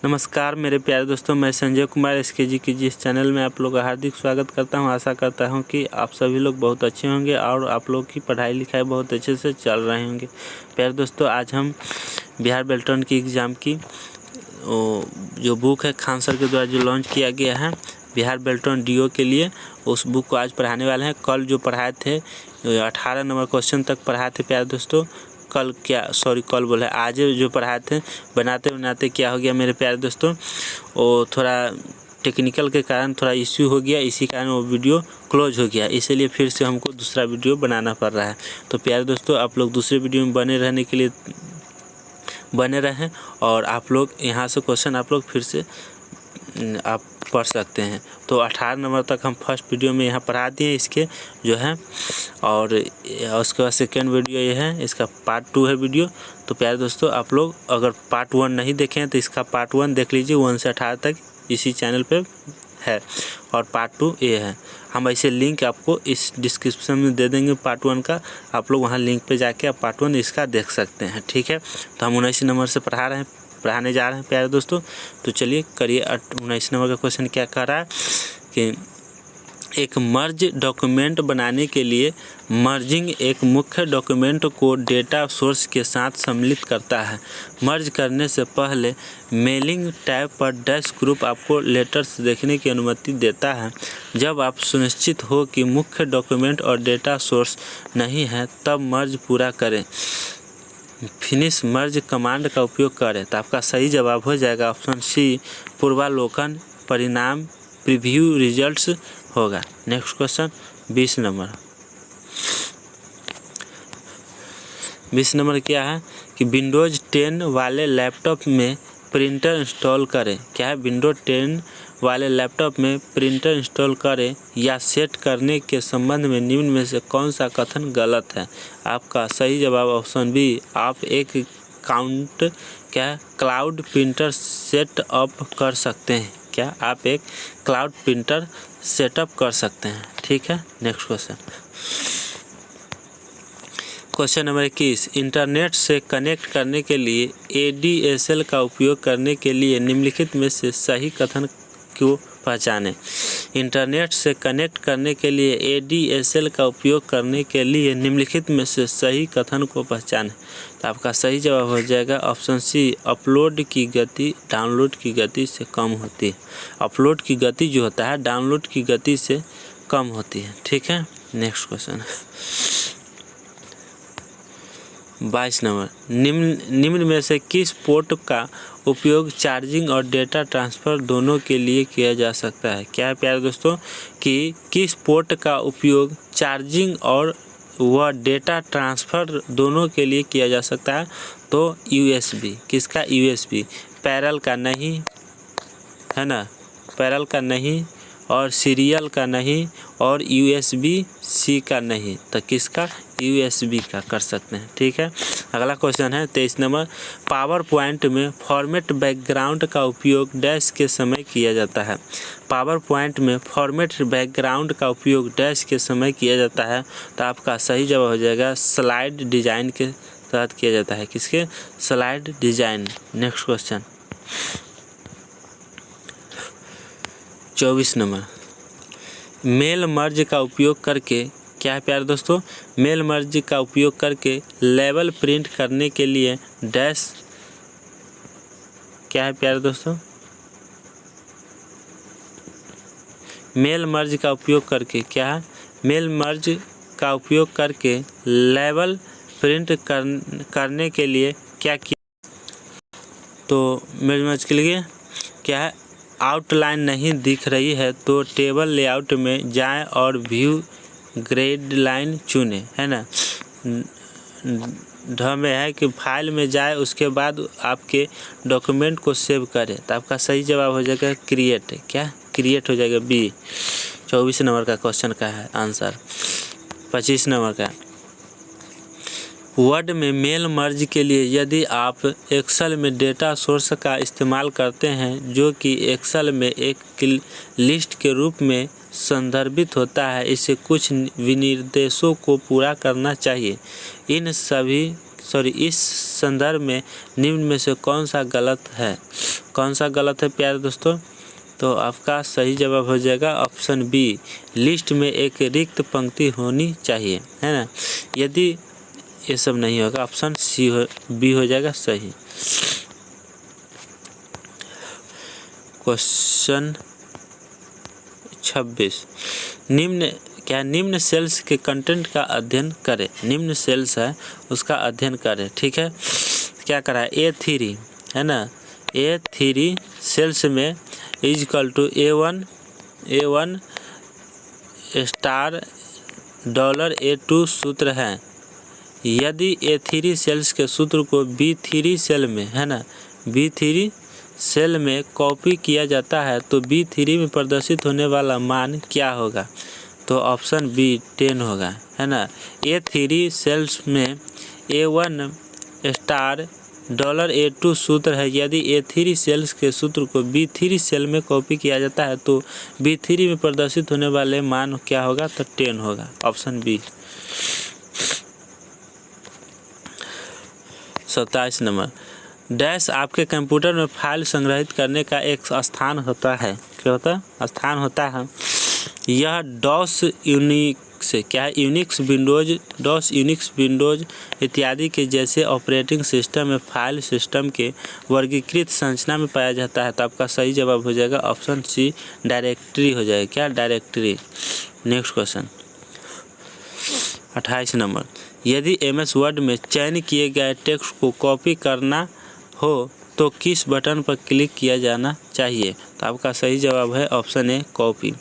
नमस्कार मेरे प्यारे दोस्तों, मैं संजय कुमार एसकेजी की इस चैनल में आप लोग का हार्दिक स्वागत करता हूं। आशा करता हूं कि आप सभी लोग बहुत अच्छे होंगे और आप लोग की पढ़ाई लिखाई बहुत अच्छे से चल रहे होंगे। प्यारे दोस्तों, आज हम बिहार बेल्टन की एग्ज़ाम की जो बुक है खान सर के द्वारा जो लॉन्च किया गया है बिहार बेल्टन डीओ के लिए, उस बुक को आज पढ़ाने वाले हैं। कल जो पढ़ाए थे 18 नंबर क्वेश्चन तक पढ़ाए थे प्यारे दोस्तों। कल बोला आज जो पढ़ाए थे बनाते क्या हो गया मेरे प्यारे दोस्तों, वो थोड़ा टेक्निकल के कारण थोड़ा इश्यू हो गया, इसी कारण वो वीडियो क्लोज हो गया, इसीलिए फिर से हमको दूसरा वीडियो बनाना पड़ रहा है। तो प्यारे दोस्तों, आप लोग दूसरे वीडियो में बने रहने के लिए बने रहें और आप लोग यहाँ से क्वेश्चन आप लोग फिर से आप पढ़ सकते हैं। तो 18 नंबर तक हम फर्स्ट वीडियो में यहाँ पढ़ा दिए इसके जो है, और उसके बाद सेकेंड वीडियो ये है, इसका पार्ट 2 है वीडियो। तो प्यारे दोस्तों, आप लोग अगर पार्ट 1 नहीं देखें तो इसका पार्ट 1 देख लीजिए, 1 से 18 तक इसी चैनल पे है, और पार्ट 2 ये है। हम ऐसे लिंक आपको इस डिस्क्रिप्शन में दे देंगे पार्ट 1 का, आप लोग वहाँ लिंक पे जाके आप पार्ट 1 इसका देख सकते हैं, ठीक है। तो हम 19 नंबर से पढ़ाने जा रहे हैं प्यारे दोस्तों। तो चलिए करिए। 19 नंबर का क्वेश्चन क्या कह रहा है कि एक मर्ज डॉक्यूमेंट बनाने के लिए मर्जिंग एक मुख्य डॉक्यूमेंट को डेटा सोर्स के साथ सम्मिलित करता है। मर्ज करने से पहले मेलिंग टैब पर डैश ग्रुप आपको लेटर्स देखने की अनुमति देता है। जब आप सुनिश्चित हो कि मुख्य डॉक्यूमेंट और डेटा सोर्स नहीं है तब मर्ज पूरा करें। फिनिश मर्ज कमांड का उपयोग करें। तो आपका सही जवाब हो जाएगा ऑप्शन सी, पूर्वालोकन परिणाम प्रीव्यू रिजल्ट्स होगा। Next question 20 number. 20 नंबर क्या है कि विंडोज 10 वाले लैपटॉप में प्रिंटर इंस्टॉल करें। क्या है? विंडोज 10 वाले लैपटॉप में प्रिंटर इंस्टॉल करें या सेट करने के संबंध में निम्न में से कौन सा कथन गलत है? आपका सही जवाब ऑप्शन बी, आप एक क्लाउड प्रिंटर सेट अप कर सकते हैं। क्या आप एक क्लाउड प्रिंटर सेटअप कर सकते हैं? ठीक है। Next question, question number 21, internet से कनेक्ट करने के लिए ADSL का उपयोग करने के लिए निम्नलिखित में से सही कथन को पहचानें। इंटरनेट से कनेक्ट करने के लिए ADSL का उपयोग करने के लिए निम्नलिखित में से सही कथन को पहचानें। तो आपका सही जवाब हो जाएगा ऑप्शन सी, अपलोड की गति डाउनलोड की गति से कम होती है। अपलोड की गति जो होता है डाउनलोड की गति से कम होती है, ठीक है। नेक्स्ट क्वेश्चन 22 नंबर, निम्न में से किस पोर्ट का उपयोग चार्जिंग और डेटा ट्रांसफ़र दोनों के लिए किया जा सकता है? क्या है प्यारे दोस्तों कि किस पोर्ट का उपयोग चार्जिंग और वह डेटा ट्रांसफ़र दोनों के लिए किया जा सकता है? तो USB। किसका? USB। पैरेलल का नहीं है ना, पैरेलल का नहीं, और सीरियल का नहीं, और USB-C का नहीं। तो किसका? USB का कर सकते हैं, ठीक है। अगला क्वेश्चन है 23 नंबर, पावर पॉइंट में फॉर्मेट बैकग्राउंड का उपयोग डैश के समय किया जाता है। पावर पॉइंट में फॉर्मेट बैकग्राउंड का उपयोग डैश के समय किया जाता है। तो आपका सही जवाब हो जाएगा स्लाइड डिजाइन के तहत किया जाता है। किसके? Slide design. Next question 24 number, mail merge का उपयोग करके, क्या है प्यारे दोस्तों, मेल मर्ज का उपयोग करके लेबल प्रिंट करने के लिए डैश, क्या है प्यारे दोस्तों, मेल मर्ज का उपयोग करके, क्या है, मेल मर्ज का उपयोग करके लेबल प्रिंट करने के लिए क्या किया? तो मेल मर्ज के लिए क्या है, आउटलाइन नहीं दिख रही है तो टेबल लेआउट में जाएं और व्यू ग्रेड लाइन चुनें, है ना। ढ में है कि फाइल में जाए, उसके बाद आपके डॉक्यूमेंट को सेव करें। तो आपका सही जवाब हो जाएगा क्रिएट। क्या? क्रिएट हो जाएगा बी। 24 नंबर का क्वेश्चन का है आंसर। 25 नंबर का, वर्ड में मेल मर्ज के लिए यदि आप एक्सेल में डेटा सोर्स का इस्तेमाल करते हैं जो कि एक्सेल में एक लिस्ट के रूप में संदर्भित होता है, इसे कुछ विनिर्देशों को पूरा करना चाहिए। इन सभी इस संदर्भ में निम्न में से कौन सा गलत है? कौन सा गलत है प्यारे दोस्तों? तो आपका सही जवाब हो जाएगा ऑप्शन बी, लिस्ट में एक रिक्त पंक्ति होनी चाहिए, है ना। यदि ये सब नहीं होगा ऑप्शन बी हो जाएगा सही। क्वेश्चन 26, निम्न सेल्स के कंटेंट का अध्ययन करें। निम्न सेल्स है उसका अध्ययन करें, ठीक है। क्या करा है? A3 है ना, A3 सेल्स में is equal to A1 star $A2 सूत्र है। यदि A3 सेल्स के सूत्र को B3 सेल में, है ना, B3 सेल में कॉपी किया जाता है तो B3 में प्रदर्शित होने वाला मान क्या होगा? तो ऑप्शन बी 10 होगा, है ना। A3 सेल्स में A1 स्टार $A2 सूत्र है। यदि A3 सेल्स के सूत्र को B3 सेल में कॉपी किया जाता है तो B3 में प्रदर्शित होने वाले मान क्या होगा? तो 10 होगा, ऑप्शन बी। 27 नंबर, डैश आपके कंप्यूटर में फाइल संग्रहित करने का एक स्थान होता है। क्या होता है? स्थान होता है। यह डॉस यूनिक्स क्या है? यूनिक्स विंडोज इत्यादि के जैसे ऑपरेटिंग सिस्टम में फाइल सिस्टम के वर्गीकृत संरचना में पाया जाता है। तो आपका सही जवाब हो जाएगा ऑप्शन सी, डायरेक्टरी हो जाएगा। क्या? डायरेक्टरी। नेक्स्ट क्वेश्चन 28 नंबर, यदि MS वर्ड में चयन किए गए टेक्स्ट को कॉपी करना हो तो किस बटन पर क्लिक किया जाना चाहिए? तो आपका सही जवाब है ऑप्शन ए, कॉपी।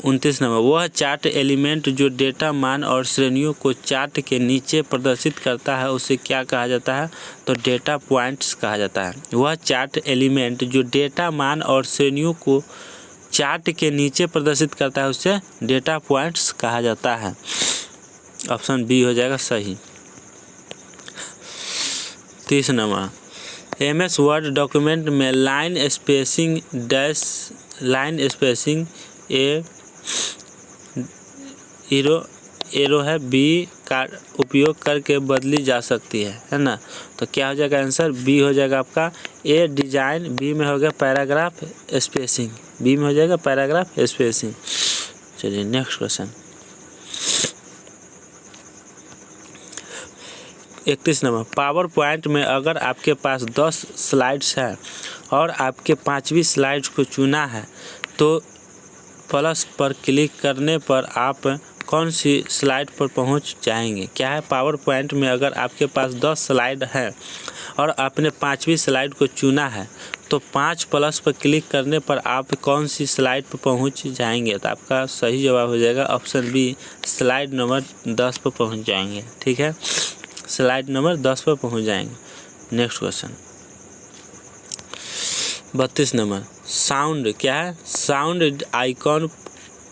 29 नंबर, वह चार्ट एलिमेंट जो डेटा मान और श्रेणियों को चार्ट के नीचे प्रदर्शित करता है उसे क्या कहा जाता है? तो डेटा पॉइंट्स कहा जाता है। वह चार्ट एलिमेंट जो डेटा मान और श्रेणियों को चार्ट के नीचे प्रदर्शित करता है उसे डेटा पॉइंट्स कहा जाता है। ऑप्शन बी हो जाएगा सही। 30 नंबर, MS वर्ड डॉक्यूमेंट में लाइन स्पेसिंग एरो है बी का उपयोग करके बदली जा सकती है ना। तो क्या हो जाएगा आंसर? बी हो जाएगा आपका ए डिजाइन, बी में हो गया पैराग्राफ स्पेसिंग, बी में हो जाएगा पैराग्राफ स्पेसिंग। चलिए next question 31 number, power point में अगर आपके पास 10 स्लाइड्स हैं और आपके 5वीं स्लाइड को चुना है तो प्लस पर क्लिक करने पर आप कौन सी स्लाइड पर पहुंच जाएंगे? क्या है? पावर पॉइंट में अगर आपके पास 10 स्लाइड हैं और आपने 5वीं स्लाइड को चुना है तो 5 प्लस पर क्लिक करने पर आप कौन सी स्लाइड पर पहुंच जाएंगे? तो आपका सही जवाब हो जाएगा ऑप्शन बी, स्लाइड नंबर 10 पर पहुंच जाएंगे, ठीक है। स्लाइड नंबर 10 पर पहुंच जाएंगे। नेक्स्ट क्वेश्चन 32 नंबर, साउंड क्या है? साउंड आइकॉन,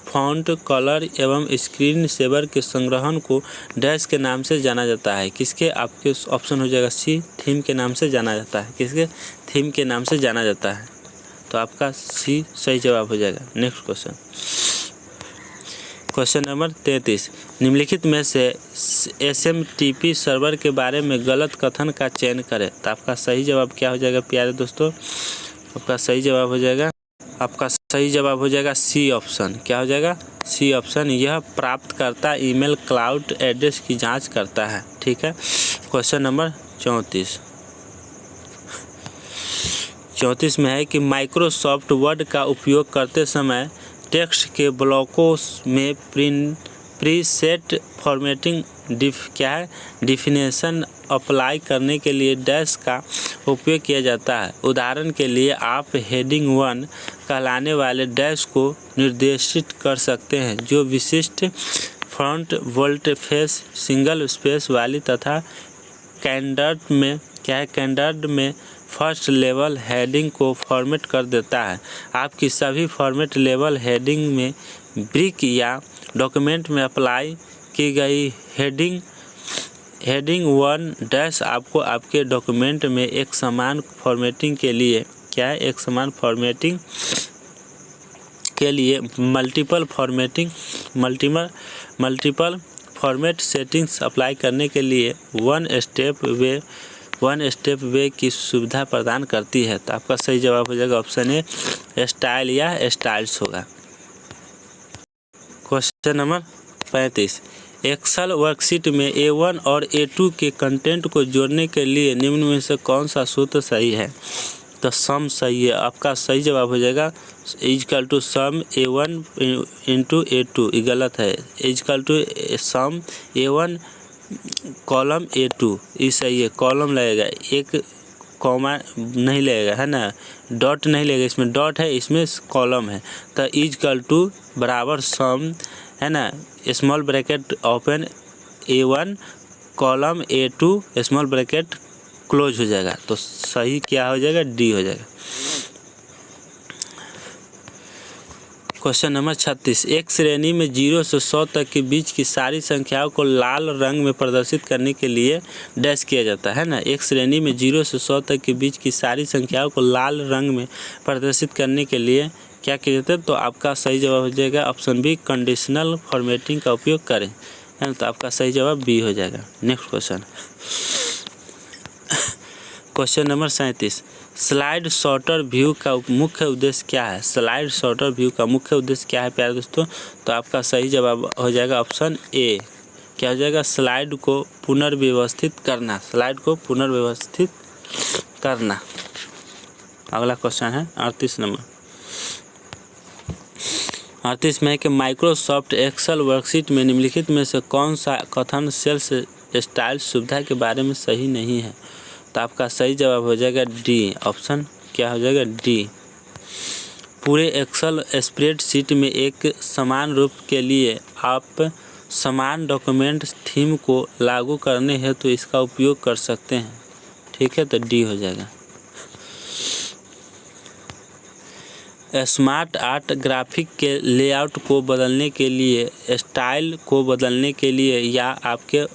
फॉन्ट, कलर एवं स्क्रीन सेवर के संग्रहण को डैश के नाम से जाना जाता है। किसके? आपके ऑप्शन हो जाएगा सी, थीम के नाम से जाना जाता है। किसके? थीम के नाम से जाना जाता है। तो आपका सी सही जवाब हो जाएगा। नेक्स्ट क्वेश्चन नंबर 33, निम्नलिखित में से SMTP सर्वर के बारे में गलत कथन का चयन करें। तो आपका सही जवाब क्या हो जाएगा प्यारे दोस्तों? आपका सही जवाब हो जाएगा सी ऑप्शन। क्या हो जाएगा? C option. यह प्राप्तकर्ता ईमेल क्लाउड एड्रेस की जांच करता है, ठीक है। क्वेश्चन नंबर 34 में है कि माइक्रोसॉफ्ट वर्ड का उपयोग करते समय टेक्स्ट के ब्लॉकों में प्रीसेट फॉर्मेटिंग डिफिनेशन अप्लाई करने के लिए डैश का उपयोग किया जाता है। उदाहरण के लिए आप हेडिंग 1 कहलाने वाले डैश को निर्देशित कर सकते हैं जो विशिष्ट front volt face single space वाली तथा कैंडर्ड में फर्स्ट लेवल हेडिंग को फॉर्मेट कर देता है। आपकी सभी फॉर्मेट लेवल हेडिंग में ब्रिक या डॉक्यूमेंट में अप्लाई की गई हेडिंग 1 डैश आपको आपके डॉक्यूमेंट में एक समान फॉर्मेटिंग के लिए मल्टीपल फॉर्मेट सेटिंग्स अप्लाई करने के लिए वन स्टेप वे की सुविधा प्रदान करती है। तो आपका सही जवाब हो जाएगा ऑप्शन ए स्टाइल या स्टाइल्स होगा। क्वेश्चन नंबर 35, एक्सेल वर्कशीट में A1 और A2 के कंटेंट को जोड़ने के लिए निम्न में से कौन सा सूत्र सही है? तो सम सही है। आपका सही जवाब हो जाएगा is equal to some A1 into A2, ये गलत है। Is equal to some A1 column A2, ये सही है। कॉलम लगेगा, एक कॉमा नहीं लगेगा, है ना, डॉट नहीं लगेगा, इसमें डॉट है, इसमें कॉलम है। तो इजकल टू बराबर सम, है ना, small bracket open A1 column A2 small bracket close हो जाएगा। तो सही क्या हो जाएगा? डी हो जाएगा। क्वेश्चन नंबर 36, एक श्रेणी में 0 से 100 तक के बीच की सारी संख्याओं को लाल रंग में प्रदर्शित करने के लिए डैश किया जाता है ना। एक श्रेणी में 0 से 100 तक के बीच की सारी संख्याओं को लाल रंग में प्रदर्शित करने के लिए क्या किया जाता है? तो आपका सही जवाब हो जाएगा ऑप्शन बी, कंडीशनल फॉर्मेटिंग का उपयोग करें, है ना। तो आपका सही जवाब बी हो जाएगा। Next question, question number 37, slide sorter view का मुख्य उद्देश्य क्या है? स्लाइड सॉर्टर व्यू का मुख्य उद्देश्य क्या है प्यारे दोस्तों? तो आपका सही जवाब हो जाएगा ऑप्शन ए, क्या हो जाएगा? स्लाइड को पुनर्व्यवस्थित करना, स्लाइड को पुनर्व्यवस्थित करना। अगला क्वेश्चन है 38 नंबर। 38 में है कि माइक्रोसॉफ्ट एक्सेल वर्कशीट में निम्नलिखित में से कौन सा कथन सेल्स स्टाइल सुविधा के बारे में सही नहीं है? तो आपका सही जवाब हो जाएगा डी, ऑप्शन क्या हो जाएगा? डी। पूरे एक्सेल स्प्रेडशीट में एक समान रूप के लिए आप समान डॉक्यूमेंट थीम को लागू करने हेतु तो इसका उपयोग कर सकते हैं। ठीक है, तो डी हो जाएगा। स्मार्ट आर्ट ग्राफिक के लेआउट को बदलने के लिए, स्टाइल को बदलने के लिए या आपके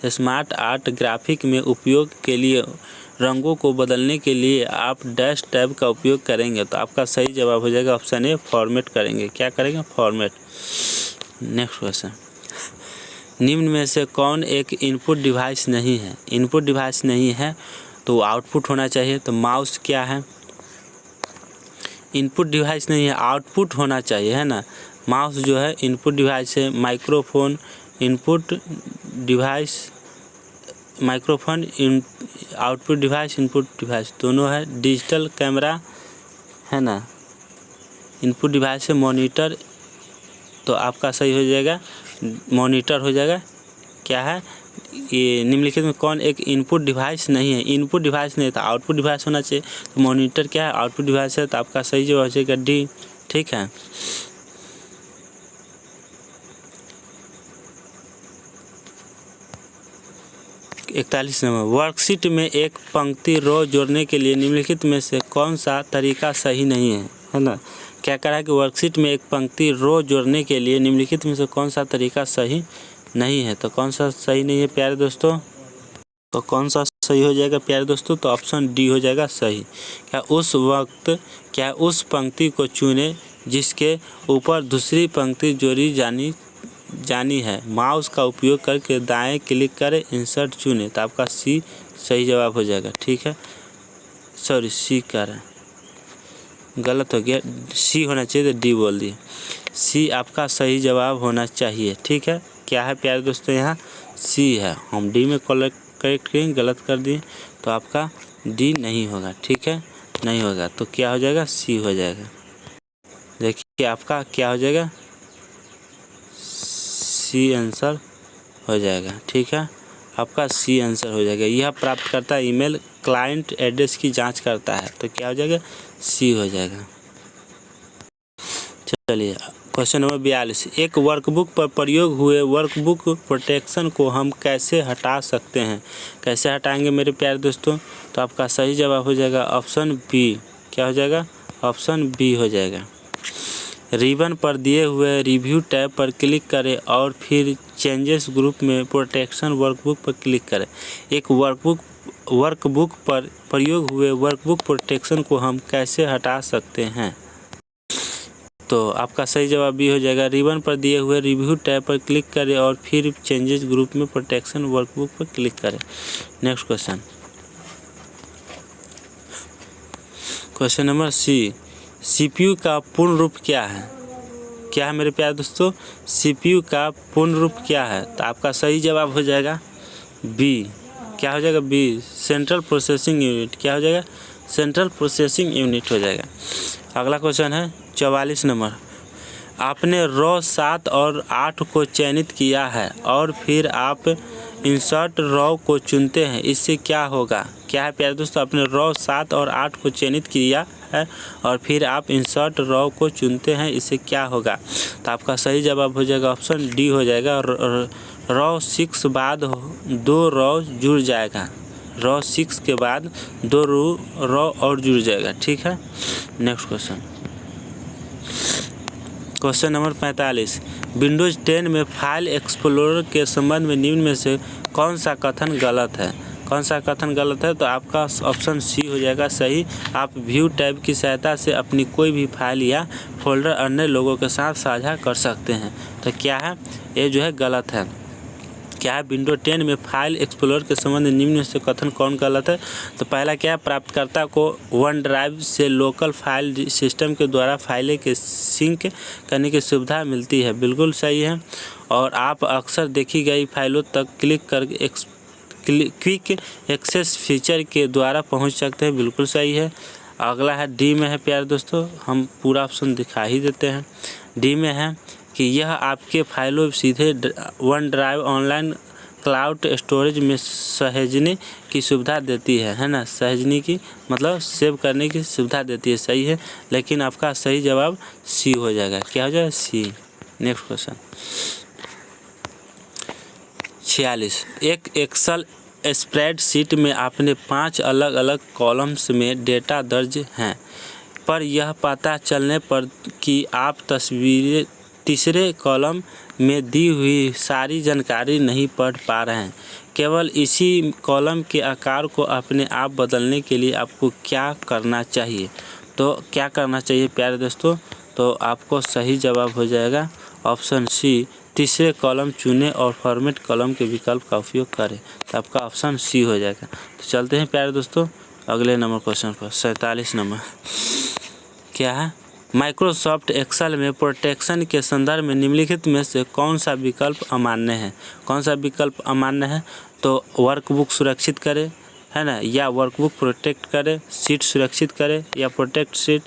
स्मार्ट आर्ट ग्राफिक में उपयोग के लिए रंगों को बदलने के लिए आप डैश टैब का उपयोग करेंगे। तो आपका सही जवाब हो जाएगा ऑप्शन ए, फॉर्मेट करेंगे। क्या करेंगे? फॉर्मेट। नेक्स्ट क्वेश्चन, निम्न में से कौन एक इनपुट डिवाइस नहीं है? इनपुट डिवाइस नहीं है तो आउटपुट होना चाहिए। तो माउस क्या है? इनपुट डिवाइस नहीं है, आउटपुट होना चाहिए, है ना। माउस जो है इनपुट डिवाइस है। Microphone input device, microphone output device, input device दोनों है। डिजिटल कैमरा, है ना, इनपुट डिवाइस है। मॉनिटर, तो आपका सही हो जाएगा मॉनिटर हो जाएगा। क्या है ये? निम्नलिखित में कौन एक इनपुट डिवाइस नहीं है? इनपुट डिवाइस नहीं था, आउटपुट डिवाइस होना चाहिए। तो मॉनिटर क्या है? आउटपुट डिवाइस है। तो आपका सही जवाब हो जाएगा डी। ठीक है, इकतालीस नंबर, वर्कशीट में एक पंक्ति रो जोड़ने के लिए निम्नलिखित में से कौन सा तरीका सही नहीं है ना। क्या कह रहा है कि वर्कशीट में एक पंक्ति रो जोड़ने के लिए निम्नलिखित में से कौन सा तरीका सही नहीं है? तो कौन सा सही नहीं है प्यारे दोस्तों? तो कौन सा सही हो जाएगा प्यारे दोस्तों? तो ऑप्शन डी हो जाएगा सही। क्या उस पंक्ति को चुने जिसके ऊपर दूसरी पंक्ति जोड़ी जानी है। माउस का उपयोग करके दाएं क्लिक करें, इंसर्ट चुने। तो आपका सी सही जवाब हो जाएगा। ठीक है, सॉरी सी कर रहा है, गलत हो गया, सी होना चाहिए, तो डी बोल दिए। सी आपका सही जवाब होना चाहिए। ठीक है, क्या है प्यारे दोस्तों? यहाँ सी है। हम डी में करेक्ट करेंगे, गलत कर दिए, तो आपका डी नहीं होगा। ठीक है, नहीं होगा, तो क्या हो जाएगा? सी हो जाएगा। देखिए आपका क्या हो जाएगा? सी आंसर हो जाएगा। ठीक है, आपका सी आंसर हो जाएगा। यह प्राप्तकर्ता ईमेल क्लाइंट एड्रेस की जांच करता है। तो क्या हो जाएगा? सी हो जाएगा। चलिए क्वेश्चन नंबर 42, एक वर्कबुक पर प्रयोग हुए वर्कबुक प्रोटेक्शन को हम कैसे हटा सकते हैं? कैसे हटाएंगे मेरे प्यारे दोस्तों? तो आपका सही जवाब हो जाएगा ऑप्शन बी। क्या हो जाएगा? ऑप्शन बी हो जाएगा। रिबन पर दिए हुए रिव्यू टैब पर क्लिक करें और फिर चेंजेस ग्रुप में प्रोटेक्शन वर्कबुक पर क्लिक करें। एक वर्कबुक पर प्रयोग हुए वर्कबुक प्रोटेक्शन को हम कैसे हटा सकते हैं? तो आपका सही जवाब बी हो जाएगा। रिबन पर दिए हुए रिव्यू टैब पर क्लिक करें और फिर चेंजेस ग्रुप में प्रोटेक्शन वर्कबुक पर क्लिक करें। Next question number C, CPU का पूर्ण रूप क्या है? क्या है मेरे प्यारे दोस्तों? सीपीयू का पूर्ण रूप क्या है? तो आपका सही जवाब हो जाएगा बी। क्या हो जाएगा? B, central processing unit. क्या हो जाएगा? सेंट्रल प्रोसेसिंग यूनिट हो जाएगा। अगला क्वेश्चन है 44 नंबर। आपने रो 7 और 8 को चयनित किया है और फिर आप इंसर्ट रो को चुनते हैं, इससे क्या होगा? क्या है प्यारे दोस्तों? आपने रो 7 और 8 को चयनित किया है और फिर आप इंसर्ट रो को चुनते हैं, इससे क्या होगा? तो आपका सही जवाब हो जाएगा ऑप्शन डी हो जाएगा। रो 6 बाद 2 रो जुड़ जाएगा। रो 6 के बाद 2 रो और जुड़ जाएगा। ठीक है। Next question number 45। विंडोज 10 में फाइल एक्सप्लोरर के संबंध में निम्न में से कौन सा कथन गलत है? कौन सा कथन गलत है? तो आपका ऑप्शन सी हो जाएगा सही। आप व्यू टैब की सहायता से अपनी कोई भी फाइल या फोल्डर अन्य लोगों के साथ साझा कर सकते हैं। तो क्या है? ये जो है गलत है। क्या है? विंडो 10 में फाइल एक्सप्लोरर के संबंध में निम्न से कथन कौन गलत है? तो पहला क्या है? प्राप्तकर्ता को वन ड्राइव से लोकल फाइल सिस्टम के द्वारा फाइलें के सिंक करने की सुविधा मिलती है। बिल्कुल सही है। और आप अक्सर देखी गई फाइलों तक क्लिक करके क्विक एक्सेस फीचर के द्वारा पहुंच सकते हैं। बिल्कुल सही है। अगला है डी में है प्यारे दोस्तों, हम पूरा ऑप्शन दिखा ही देते हैं। डी में है कि यह आपके फाइलों सीधे one drive online cloud storage में सहेजने की सुविधा देती है ना? सहेजने की मतलब सेव करने की सुविधा देती है। सही है, लेकिन आपका सही जवाब सी हो जाएगा। क्या हो जाएगा? सी। Next question 46। एक एक्सेल स्प्रेडशीट में आपने 5 अलग अलग कॉलम्स में डेटा दर्ज हैं, पर यह पता चलने पर कि आप तीसरे कॉलम में दी हुई सारी जानकारी नहीं पढ़ पा रहे हैं। केवल इसी कॉलम के आकार को अपने आप बदलने के लिए आपको क्या करना चाहिए? तो क्या करना चाहिए प्यारे दोस्तों? तो आपको सही जवाब हो जाएगा ऑप्शन सी, तीसरे कॉलम चुनें और फॉर्मेट कॉलम के विकल्प का उपयोग करें। तो आपका ऑप्शन सी हो जाएगा। तो चलते हैं प्यारे दोस्तों अगले नंबर क्वेश्चन पर। 47 नंबर क्या है? माइक्रोसॉफ्ट एक्सेल में प्रोटेक्शन के संदर्भ में निम्नलिखित में से कौन सा विकल्प अमान्य है? कौन सा विकल्प अमान्य है? तो वर्कबुक सुरक्षित करें, है ना, या वर्कबुक प्रोटेक्ट करे, सीट सुरक्षित करे, या प्रोटेक्ट सीट,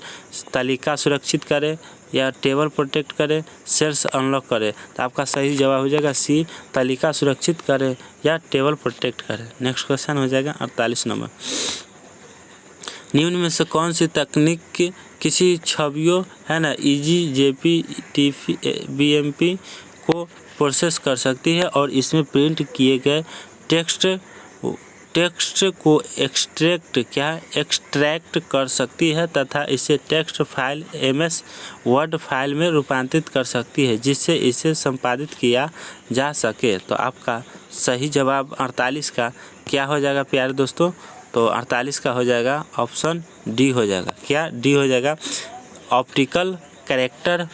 तालिका सुरक्षित करे, या टेबल प्रोटेक्ट करे, सेल्स अनलॉक करे। तो आपका सही जवाब हो जाएगा सी, तालिका सुरक्षित करे या टेबल प्रोटेक्ट करे। नेक्स्ट क्वेश्चन हो जाएगा 48 नंबर। निम्न में से कौन सी तकनीक किसी छवियों, है ना, ईजी, जेपी, टीपी, बीएमपी को प्रोसेस कर सकती है और इसमें प्रिंट किए गए टेक्स्ट को एक्सट्रैक्ट कर सकती है तथा इसे text file MS word file में रूपांतरित कर सकती है, जिससे इसे संपादित किया जा सके। तो आपका सही जवाब 48 का क्या हो जाएगा प्यारे दोस्तों? तो 48 का हो जाएगा ऑप्शन डी हो जाएगा। क्या? डी हो जाएगा। ऑप्टिकल कैरेक्टर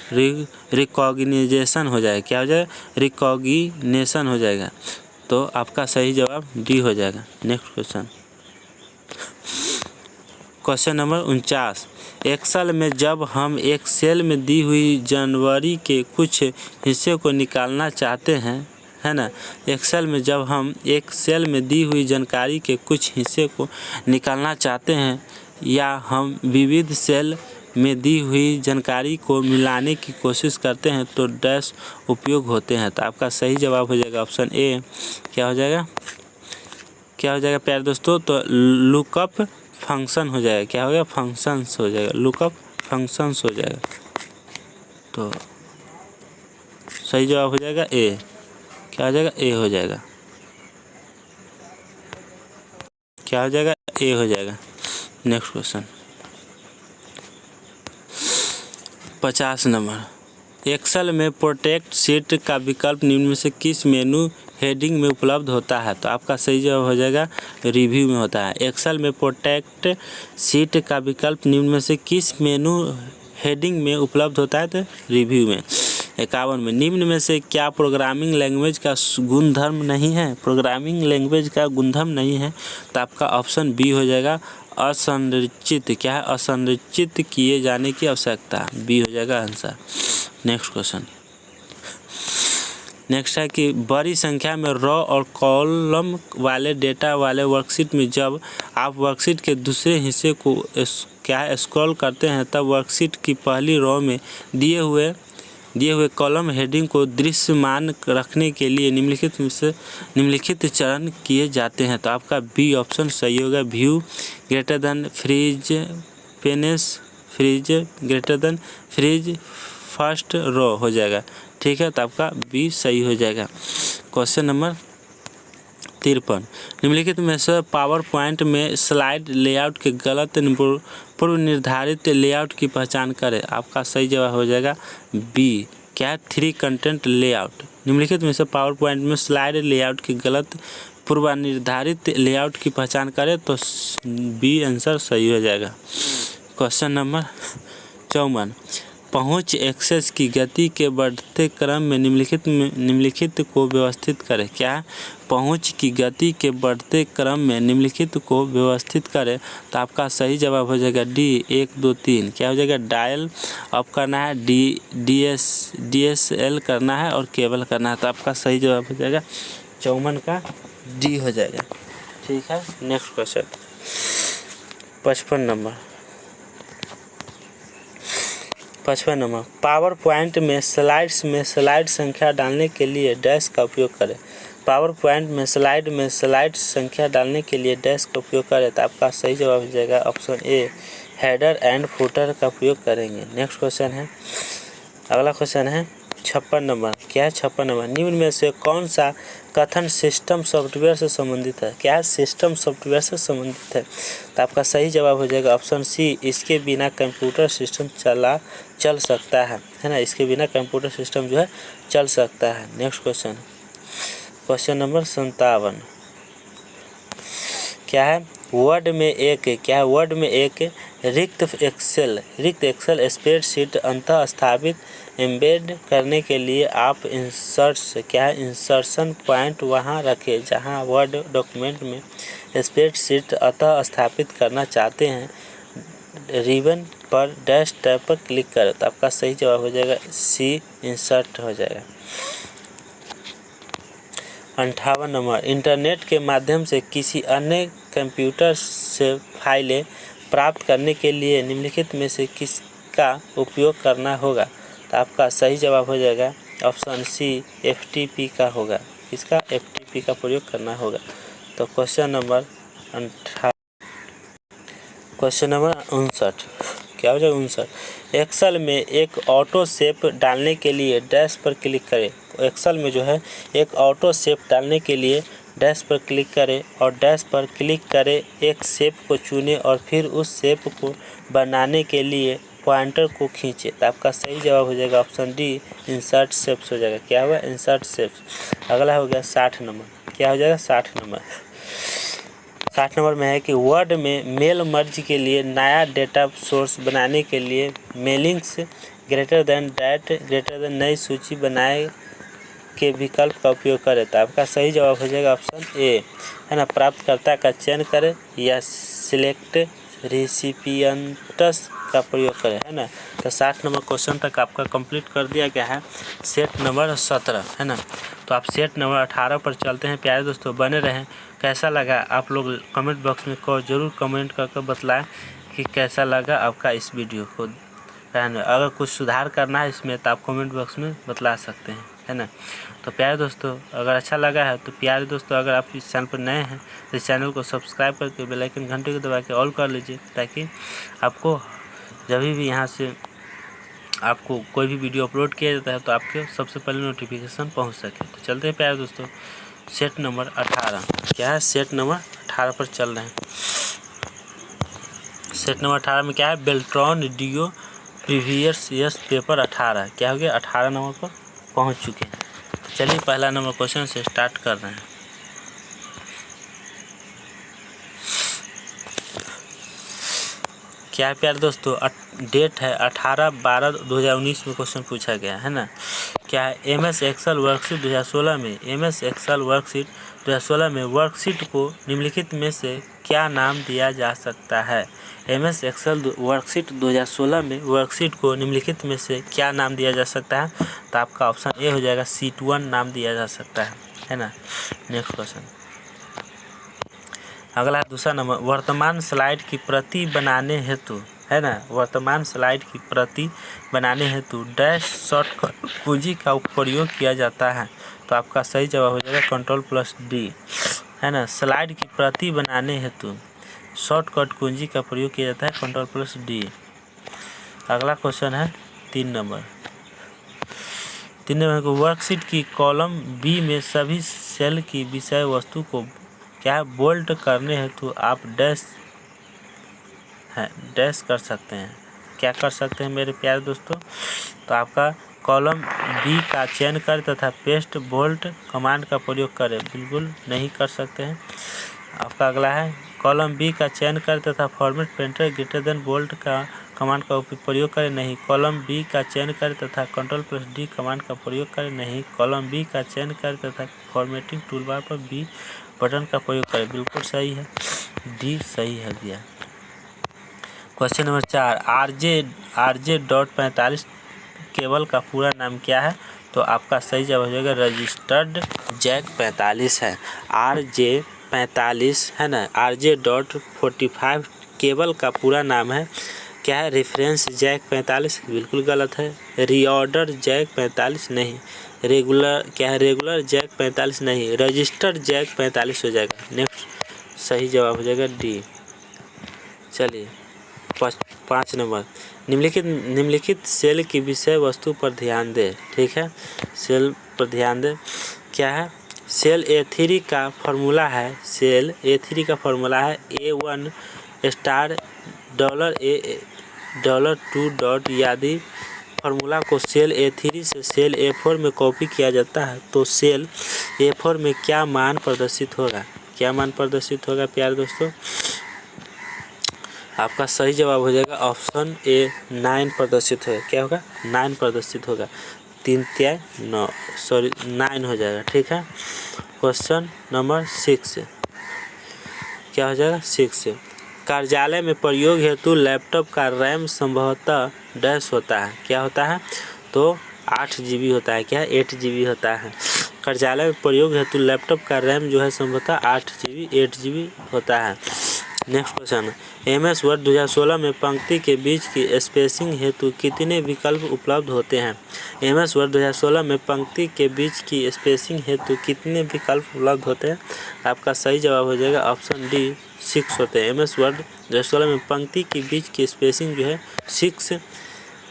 रिकॉग्निशन हो जाएगा। क्या हो जाएगा? रिकॉग्निशन हो जाएगा। तो आपका सही जवाब डी हो जाएगा। Next question number 49। एक्सेल में जब हम एक सेल में दी हुई जनवरी के कुछ हिस्से को निकालना चाहते हैं, है ना, एक्सेल में जब हम एक सेल में दी हुई जानकारी के कुछ हिस्से को निकालना चाहते हैं या हम विविध सेल में दी हुई जानकारी को मिलाने की कोशिश करते हैं तो डैश उपयोग होते हैं। तो आपका सही जवाब हो जाएगा ऑप्शन ए। क्या हो जाएगा? क्या हो जाएगा प्यारे दोस्तों? तो लुकअप फंक्शन हो जाएगा। क्या हो गया? फंक्शंस हो जाएगा। लुकअप फंक्शंस हो जाएगा। तो सही जवाब हो जाएगा ए। क्या हो जाएगा? ए हो जाएगा। क्या हो जाएगा? ए हो जाएगा। Next question 50 number. एक्सेल में प्रोटेक्ट सीट का विकल्प निम्न में से किस मेनू हेडिंग में उपलब्ध होता है? तो आपका सही जवाब हो जाएगा रिव्यू में होता है। एक्सेल में प्रोटेक्ट सीट का विकल्प निम्न में से किस मेनू हेडिंग में उपलब्ध होता है, तो रिव्यू में। 51 में निम्न में से क्या प्रोग्रामिंग लैंग्वेज का गुणधर्म नहीं है? प्रोग्रामिंग लैंग्वेज का गुणधर्म नहीं है, तो आपका ऑप्शन बी हो जाएगा असंरचित। क्या है? असंरचित किए जाने की आवश्यकता, बी हो जाएगा आंसर। नेक्स्ट क्वेश्चन, नेक्स्ट है कि बड़ी संख्या में रॉ और कॉलम वाले डेटा वाले वर्कशीट में जब आप वर्कशीट के दूसरे हिस्से को क्या है स्क्रॉल करते हैं, तब वर्कशीट की पहली रॉ में दिए हुए कॉलम हेडिंग को दृश्यमान रखने के लिए निम्नलिखित चरण किए जाते हैं। तो आपका बी ऑप्शन सही होगा। View greater than freeze panes, freeze greater than freeze first row हो जाएगा। ठीक है, तो आपका बी सही हो जाएगा। क्वेश्चन नंबर 53, निम्नलिखित में से पावर पॉइंट में स्लाइड लेआउट के गलत पूर्व निर्धारित लेआउट की पहचान करें। आपका सही जवाब हो जाएगा बी। क्या है? 3 कंटेंट लेआउट। निम्नलिखित में से पावर पॉइंट में स्लाइड लेआउट की गलत पूर्व निर्धारित लेआउट की पहचान करें, तो बी आंसर सही हो जाएगा। क्वेश्चन नंबर 54, पहुंच एक्सेस की गति के बढ़ते क्रम में निम्नलिखित को व्यवस्थित करें। क्या है? पहुंच की गति के बढ़ते क्रम में निम्नलिखित को व्यवस्थित करें, तो आपका सही जवाब हो जाएगा डी 1 2 3। क्या हो जाएगा? डायल अप करना है, DSL करना है और केबल करना है, तो आपका सही जवाब हो जाएगा 54 का डी हो जाएगा। ठीक है, next question 55 number. Power point में स्लाइड संख्या डालने के लिए डैश का उपयोग करें। पावर पॉइंट में स्लाइड संख्या डालने के लिए डैश का उपयोग करें, तो आपका सही जवाब हो जाएगा option A, header and footer का उपयोग करेंगे। नेक्स्ट क्वेश्चन है, अगला क्वेश्चन है 56 नंबर। क्या है? 56 नंबर, निम्न में से कौन सा कथन सिस्टम सॉफ्टवेयर से संबंधित है? क्या है? सिस्टम सॉफ्टवेयर से संबंधित है, तो आपका सही जवाब हो जाएगा ऑप्शन सी, इसके बिना कंप्यूटर सिस्टम चल सकता है ना। इसके बिना कंप्यूटर सिस्टम जो है चल सकता है। नेक्स्ट क्वेश्चन, क्वेश्चन नंबर 57, क्या है? वर्ड में एक रिक्त एक्सेल स्प्रेडशीट अंतः स्थापित एम्बेड करने के लिए आप इंसर्शन पॉइंट वहां रखें जहां वर्ड डॉक्यूमेंट में स्प्रेडशीट अंतः स्थापित करना चाहते हैं। रिबन पर डैश टैब पर क्लिक करें, तो आपका सही जवाब हो जाएगा सी, इंसर्ट हो जाएगा। 58 नंबर, इंटरनेट के माध्यम से किसी अन्य कंप्यूटर से फाइलें प्राप्त करने के लिए निम्नलिखित में से किसका उपयोग करना होगा? तो आपका सही जवाब हो जाएगा ऑप्शन सी, FTP का होगा। इसका FTP का प्रयोग करना होगा। तो क्वेश्चन नंबर 59, क्या हो जाएगा? 59, एक्सेल में एक ऑटो शेप डालने के लिए डैश पर क्लिक करें। एक्सेल में जो है एक ऑटो शेप डालने के लिए डैश पर क्लिक करें और डैश पर क्लिक करें, एक शेप को चुनें और फिर उस शेप को बनाने के लिए पॉइंटर को खींचें। तो आपका सही जवाब हो जाएगा ऑप्शन डी, इंसर्ट शेप्स हो जाएगा। क्या हुआ? Insert shapes. अगला हो गया 60 नंबर। क्या हो जाएगा? 60 नंबर। 60 नंबर में है कि वर्ड में मेल मर्ज के लिए नया डेटा सोर्स बनाने के लिए मेलिंग्स ग्रेटर देन नई सूची बनाए के विकल्प का उपयोग करें। तो आपका सही जवाब हो जाएगा ऑप्शन ए, है ना। प्राप्तकर्ता का चयन करें या सिलेक्ट रेसिपिएंट्स का प्रयोग करें, है ना। तो 60 नंबर क्वेश्चन तक आपका कंप्लीट कर दिया गया है। सेट नंबर 17, है ना। तो आप सेट नंबर 18 पर चलते हैं। प्यारे दोस्तों, बने रहें। कैसा लगा आप लोग कमेंट बॉक्स में ज़रूर कमेंट करके बतलाएं कि कैसा लगा आपका इस वीडियो को, है ना। अगर कुछ सुधार करना है इसमें तो आप कमेंट बॉक्स में बतला सकते हैं, है ना। तो प्यारे दोस्तों, अगर अच्छा लगा है तो प्यारे दोस्तों, अगर आप इस चैनल पर नए हैं तो इस चैनल को सब्सक्राइब करके बेल आइकन घंटे को दबा के ऑल कर लीजिए, ताकि आपको जब भी यहाँ से आपको कोई भी वीडियो अपलोड किया जाता है तो आपके सबसे पहले नोटिफिकेशन पहुँच सके। तो चलते हैं प्यारे दोस्तों, सेट नंबर 18। क्या है? सेट नंबर 18 पर चल रहे हैं। सेट नंबर 18 में क्या है? बेल्ट्रॉन डिओ प्रीवियस पेपर 18। क्या हो गया? 18 नंबर पर पहुंच चुके हैं। तो चलिए पहला नंबर क्वेश्चन से स्टार्ट कर रहे हैं। क्या है प्यारे दोस्तों, डेट है 18/12/2019 में क्वेश्चन पूछा गया है ना। क्या है, MS एक्सेल वर्कशीट 2016 में MS एक्सेल वर्कशीट 2016 में वर्कशीट को निम्नलिखित में से क्या नाम दिया जा सकता है। MS एक्सेल वर्कशीट 2016 में वर्कशीट को निम्नलिखित में से क्या नाम दिया जा सकता है। तो आपका ऑप्शन ए हो जाएगा, शीट 1 नाम दिया जा सकता है ना। नेक्स्ट क्वेश्चन, अगला दूसरा नंबर, वर्तमान स्लाइड की प्रति बनाने हेतु है ना, वर्तमान स्लाइड की प्रति बनाने हेतु डैश शॉर्टकट कुंजी का प्रयोग किया जाता है। तो आपका सही जवाब हो जाएगा Ctrl+D है ना। स्लाइड की प्रति बनाने हेतु शॉर्टकट कुंजी का प्रयोग किया जाता है, Ctrl+D। अगला क्वेश्चन है 3 नंबर को, वर्कशीट की कॉलम बी में सभी सेल की विषय वस्तु को क्या है बोल्ड करने हेतु आप डैश कर सकते हैं। क्या कर सकते हैं मेरे प्यारे दोस्तों, तो आपका कॉलम बी का चयन करें तथा पेस्ट बोल्ट कमांड का प्रयोग करें। बिल्कुल नहीं कर सकते हैं। आपका अगला है, कॉलम बी का चयन करें तथा format painter greater than bolt का कमांड का प्रयोग करें। नहीं। कॉलम बी का चयन करें तथा Ctrl+D कमांड का प्रयोग करें। नहीं। कॉलम बी का चयन करें तथा फॉर्मेटिंग टूलबार पर बी बटन का प्रयोग करें। बिल्कुल सही है, डी सही है भैया। क्वेश्चन नंबर 4, RJ.45 केबल का पूरा नाम क्या है। तो आपका सही जवाब हो जाएगा रजिस्टर्ड जैक 45 है। RJ45 है ना। RJ.45 केबल का पूरा नाम है क्या है, रेफरेंस जैक 45 बिल्कुल गलत है। रीऑर्डर जैक 45 नहीं। रेगुलर क्या है, रेगुलर जैक 45 नहीं, रजिस्टर्ड जैक 45 हो जाएगा। नेक्स्ट सही जवाब हो जाएगा डी। चलिए 5 नंबर, निम्नलिखित सेल की विषय वस्तु पर ध्यान दें। ठीक है, सेल पर ध्यान दें। क्या है, सेल A3 का फॉर्मूला है, सेल A3 का फॉर्मूला है A1 स्टार $2 यदि फार्मूला को सेल A3 से सेल A4 में कॉपी किया जाता है तो सेल A4 में क्या मान प्रदर्शित होगा। क्या मान प्रदर्शित होगा प्यारे दोस्तों, आपका सही जवाब हो जाएगा ऑप्शन ए 9 प्रदर्शित होगा। क्या होगा, 9 प्रदर्शित होगा। 9 हो जाएगा। ठीक है, क्वेश्चन नंबर 6 क्या हो जाएगा, 6 कार्यालय में प्रयोग हेतु लैपटॉप का रैम संभवतः डैश होता है। क्या होता है, तो 8 GB होता है। क्या 8 GB होता है। कार्यालय में प्रयोग हेतु लैपटॉप का रैम जो है संभवतः 8 GB होता है। नेक्स्ट क्वेश्चन, MS वर्ड 2016 में पंक्ति के बीच की स्पेसिंग हेतु कितने विकल्प उपलब्ध होते हैं। MS वर्ड 2016 में पंक्ति के बीच की स्पेसिंग हेतु कितने विकल्प उपलब्ध होते हैं। आपका सही जवाब हो जाएगा ऑप्शन डी 6 होते हैं। MS वर्ड 2016 में पंक्ति के बीच की स्पेसिंग जो है 6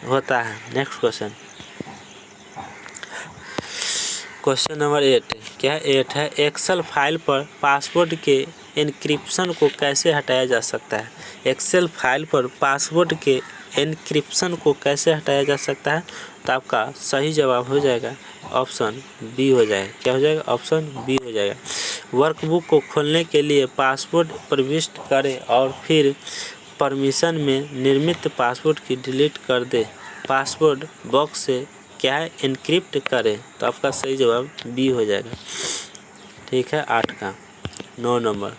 होता है। नेक्स्ट क्वेश्चन नंबर 8 क्या है, 8 है, एक्सेल फाइल पर पासवर्ड के एन्क्रिप्शन को कैसे हटाया जा सकता है। एक्सेल फाइल पर पासवर्ड के एन्क्रिप्शन को कैसे हटाया जा सकता है। तो आपका सही जवाब हो जाएगा ऑप्शन बी हो जाएगा। क्या हो जाएगा, ऑप्शन बी हो जाएगा। वर्कबुक को खोलने के लिए पासवर्ड प्रविष्ट करें और फिर परमिशन में निर्मित पासवर्ड की डिलीट कर दे। पासवर्ड बॉक्स से क्या है, एन्क्रिप्ट करें। तो आपका सही जवाब बी हो जाएगा। ठीक है, 8 का 9 नंबर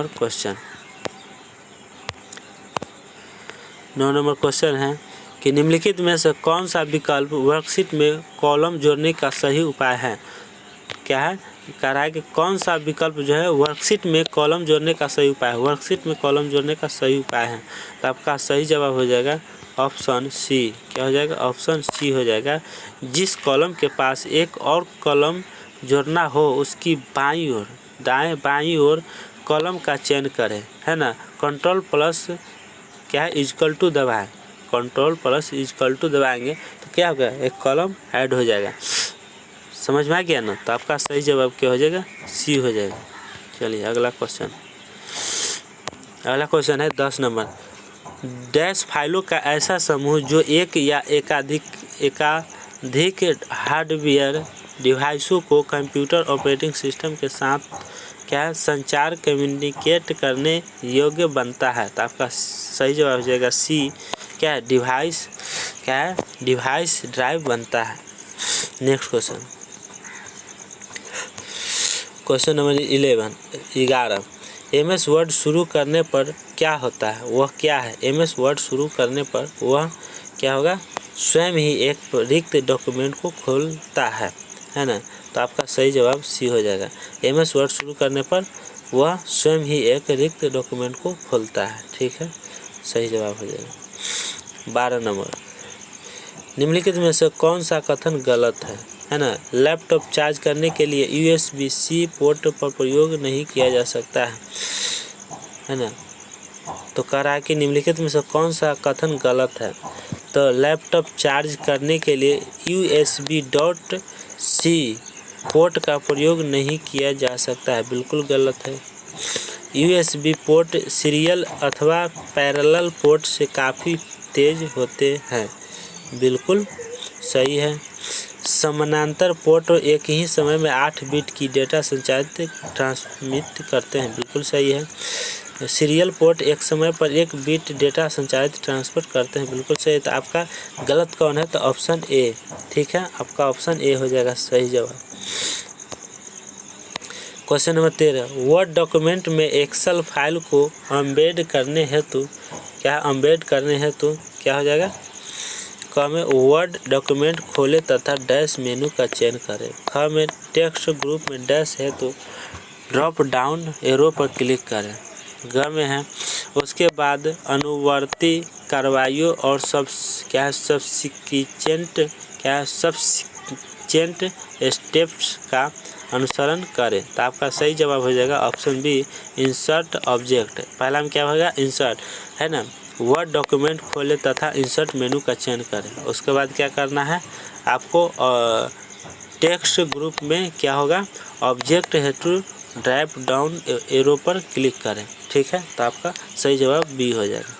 क्वेश्चन 9 नंबर क्वेश्चन है कि निम्नलिखित में से कौन सा विकल्प वर्कशीट में कॉलम जोड़ने का सही उपाय है। क्या है, कह रहा है कि कौन सा विकल्प जो है वर्कशीट में कॉलम जोड़ने का सही उपाय है। वर्कशीट में कॉलम जोड़ने का सही उपाय है। तो आपका सही जवाब हो जाएगा ऑप्शन सी। क्या हो जाएगा, ऑप्शन सी हो जाएगा। जिस कॉलम के पास एक और कॉलम जोड़ना हो उसकी बाईं ओर, बाईं ओर कॉलम का चयन करें, है ना। Ctrl+ क्या है, इक्वल टू दबाएं। Ctrl+ दबाएंगे तो क्या होगा, एक कॉलम ऐड हो जाएगा। समझ में आ गया ना। तो आपका सही जवाब क्या हो जाएगा, सी हो जाएगा। चलिए अगला क्वेश्चन है 10 नंबर, डैश फाइलों का ऐसा समूह जो एक या एकाधिक हार्डवेयर डिवाइसों को कंप्यूटर ऑपरेटिंग सिस्टम के साथ क्या है, संचार कम्युनिकेट करने योग्य बनता है। तो आपका सही जवाब हो जाएगा सी, क्या है, डिवाइस, क्या है, डिवाइस ड्राइव बनता है। Next question, question number 11। MS word शुरू करने पर क्या होता है, वह क्या है। MS वर्ड शुरू करने पर वह क्या होगा, स्वयं ही एक रिक्त डॉक्यूमेंट को खोलता है ना। तो आपका सही जवाब सी हो जाएगा। MS वर्ड शुरू करने पर वह स्वयं ही एक रिक्त डॉक्यूमेंट को खोलता है। ठीक है, सही जवाब हो जाएगा। 12 नंबर, निम्नलिखित में से कौन सा कथन गलत है ना। लैपटॉप चार्ज करने के लिए USB-C पोर्ट पर प्रयोग नहीं किया जा सकता है ना। तो कह रहा है कि निम्नलिखित में से कौन सा कथन गलत है। तो लैपटॉप चार्ज करने के लिए USB.C पोर्ट का प्रयोग नहीं किया जा सकता है, बिल्कुल गलत है। USB पोर्ट सीरियल अथवा पैरेलल पोर्ट से काफ़ी तेज होते हैं, बिल्कुल सही है। समानांतर पोर्ट एक ही समय में 8 बिट की डेटा संचारित ट्रांसमिट करते हैं, बिल्कुल सही है। सीरियल पोर्ट एक समय पर 1 बिट डेटा संचारित ट्रांसफर करते हैं, बिल्कुल सही है। तो आपका गलत कौन है, तो ऑप्शन ए। ठीक है, आपका ऑप्शन ए हो जाएगा सही जवाब। क्वेश्चन नंबर 13, वर्ड डॉक्यूमेंट में एक्सेल फाइल को एम्बेड करने हेतु क्या हो जाएगा। क में वर्ड डॉक्यूमेंट खोले तथा डैश मेनू का चयन करें। ख में टेक्स्ट ग्रुप में डैश है तो ड्रॉप डाउन एरो पर क्लिक करें। ग में है उसके बाद अनुवर्ती कार्रवाइयों और सब्सिक्वेंट स्टेप्स का अनुसरण करें। तो आपका सही जवाब हो जाएगा ऑप्शन बी, इंसर्ट ऑब्जेक्ट। पहला में क्या होगा, इंसर्ट है ना। वर्ड डॉक्यूमेंट खोले तथा इंसर्ट मेनू का चयन करें। उसके बाद क्या करना है आपको, टेक्स्ट ग्रुप में क्या होगा, ऑब्जेक्ट है टू ड्रॉप डाउन एरो पर क्लिक करें। ठीक है, तो आपका सही जवाब बी हो जाएगा।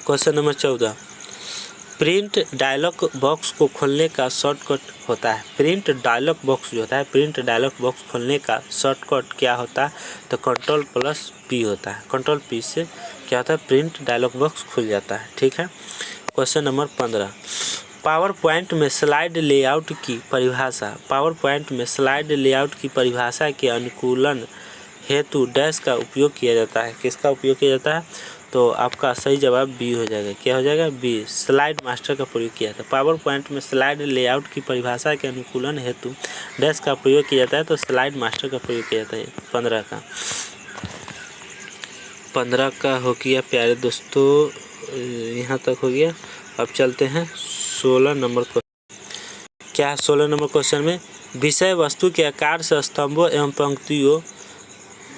Question number 14, print dialogue box को खोलने का शॉर्टकट होता है। प्रिंट डायलॉग बॉक्स जो होता है, प्रिंट डायलॉग बॉक्स खोलने का शॉर्टकट क्या होता है, तो Ctrl+P होता है। Ctrl+P से क्या होता है, प्रिंट डायलॉग बॉक्स खुल जाता है। ठीक है, क्वेश्चन नंबर 15, पावर पॉइंट में स्लाइड लेआउट की परिभाषा। पावर पॉइंट में स्लाइड लेआउट की परिभाषा के अनुकूलन हेतु डैश का उपयोग किया जाता है। किसका उपयोग किया जाता है, तो आपका सही जवाब बी हो जाएगा। क्या हो जाएगा, बी, स्लाइड मास्टर का प्रयोग किया जाता है। पावर पॉइंट में स्लाइड लेआउट की परिभाषा के अनुकूलन हेतु डैश का प्रयोग किया जाता है, तो स्लाइड मास्टर का प्रयोग किया जाता है। 15 का हो गया प्यारे दोस्तों, यहाँ तक हो गया। अब चलते हैं 16 नंबर क्वेश्चन। क्या है 16 नंबर क्वेश्चन में, विषय वस्तु के आकार से स्तंभों एवं पंक्तियों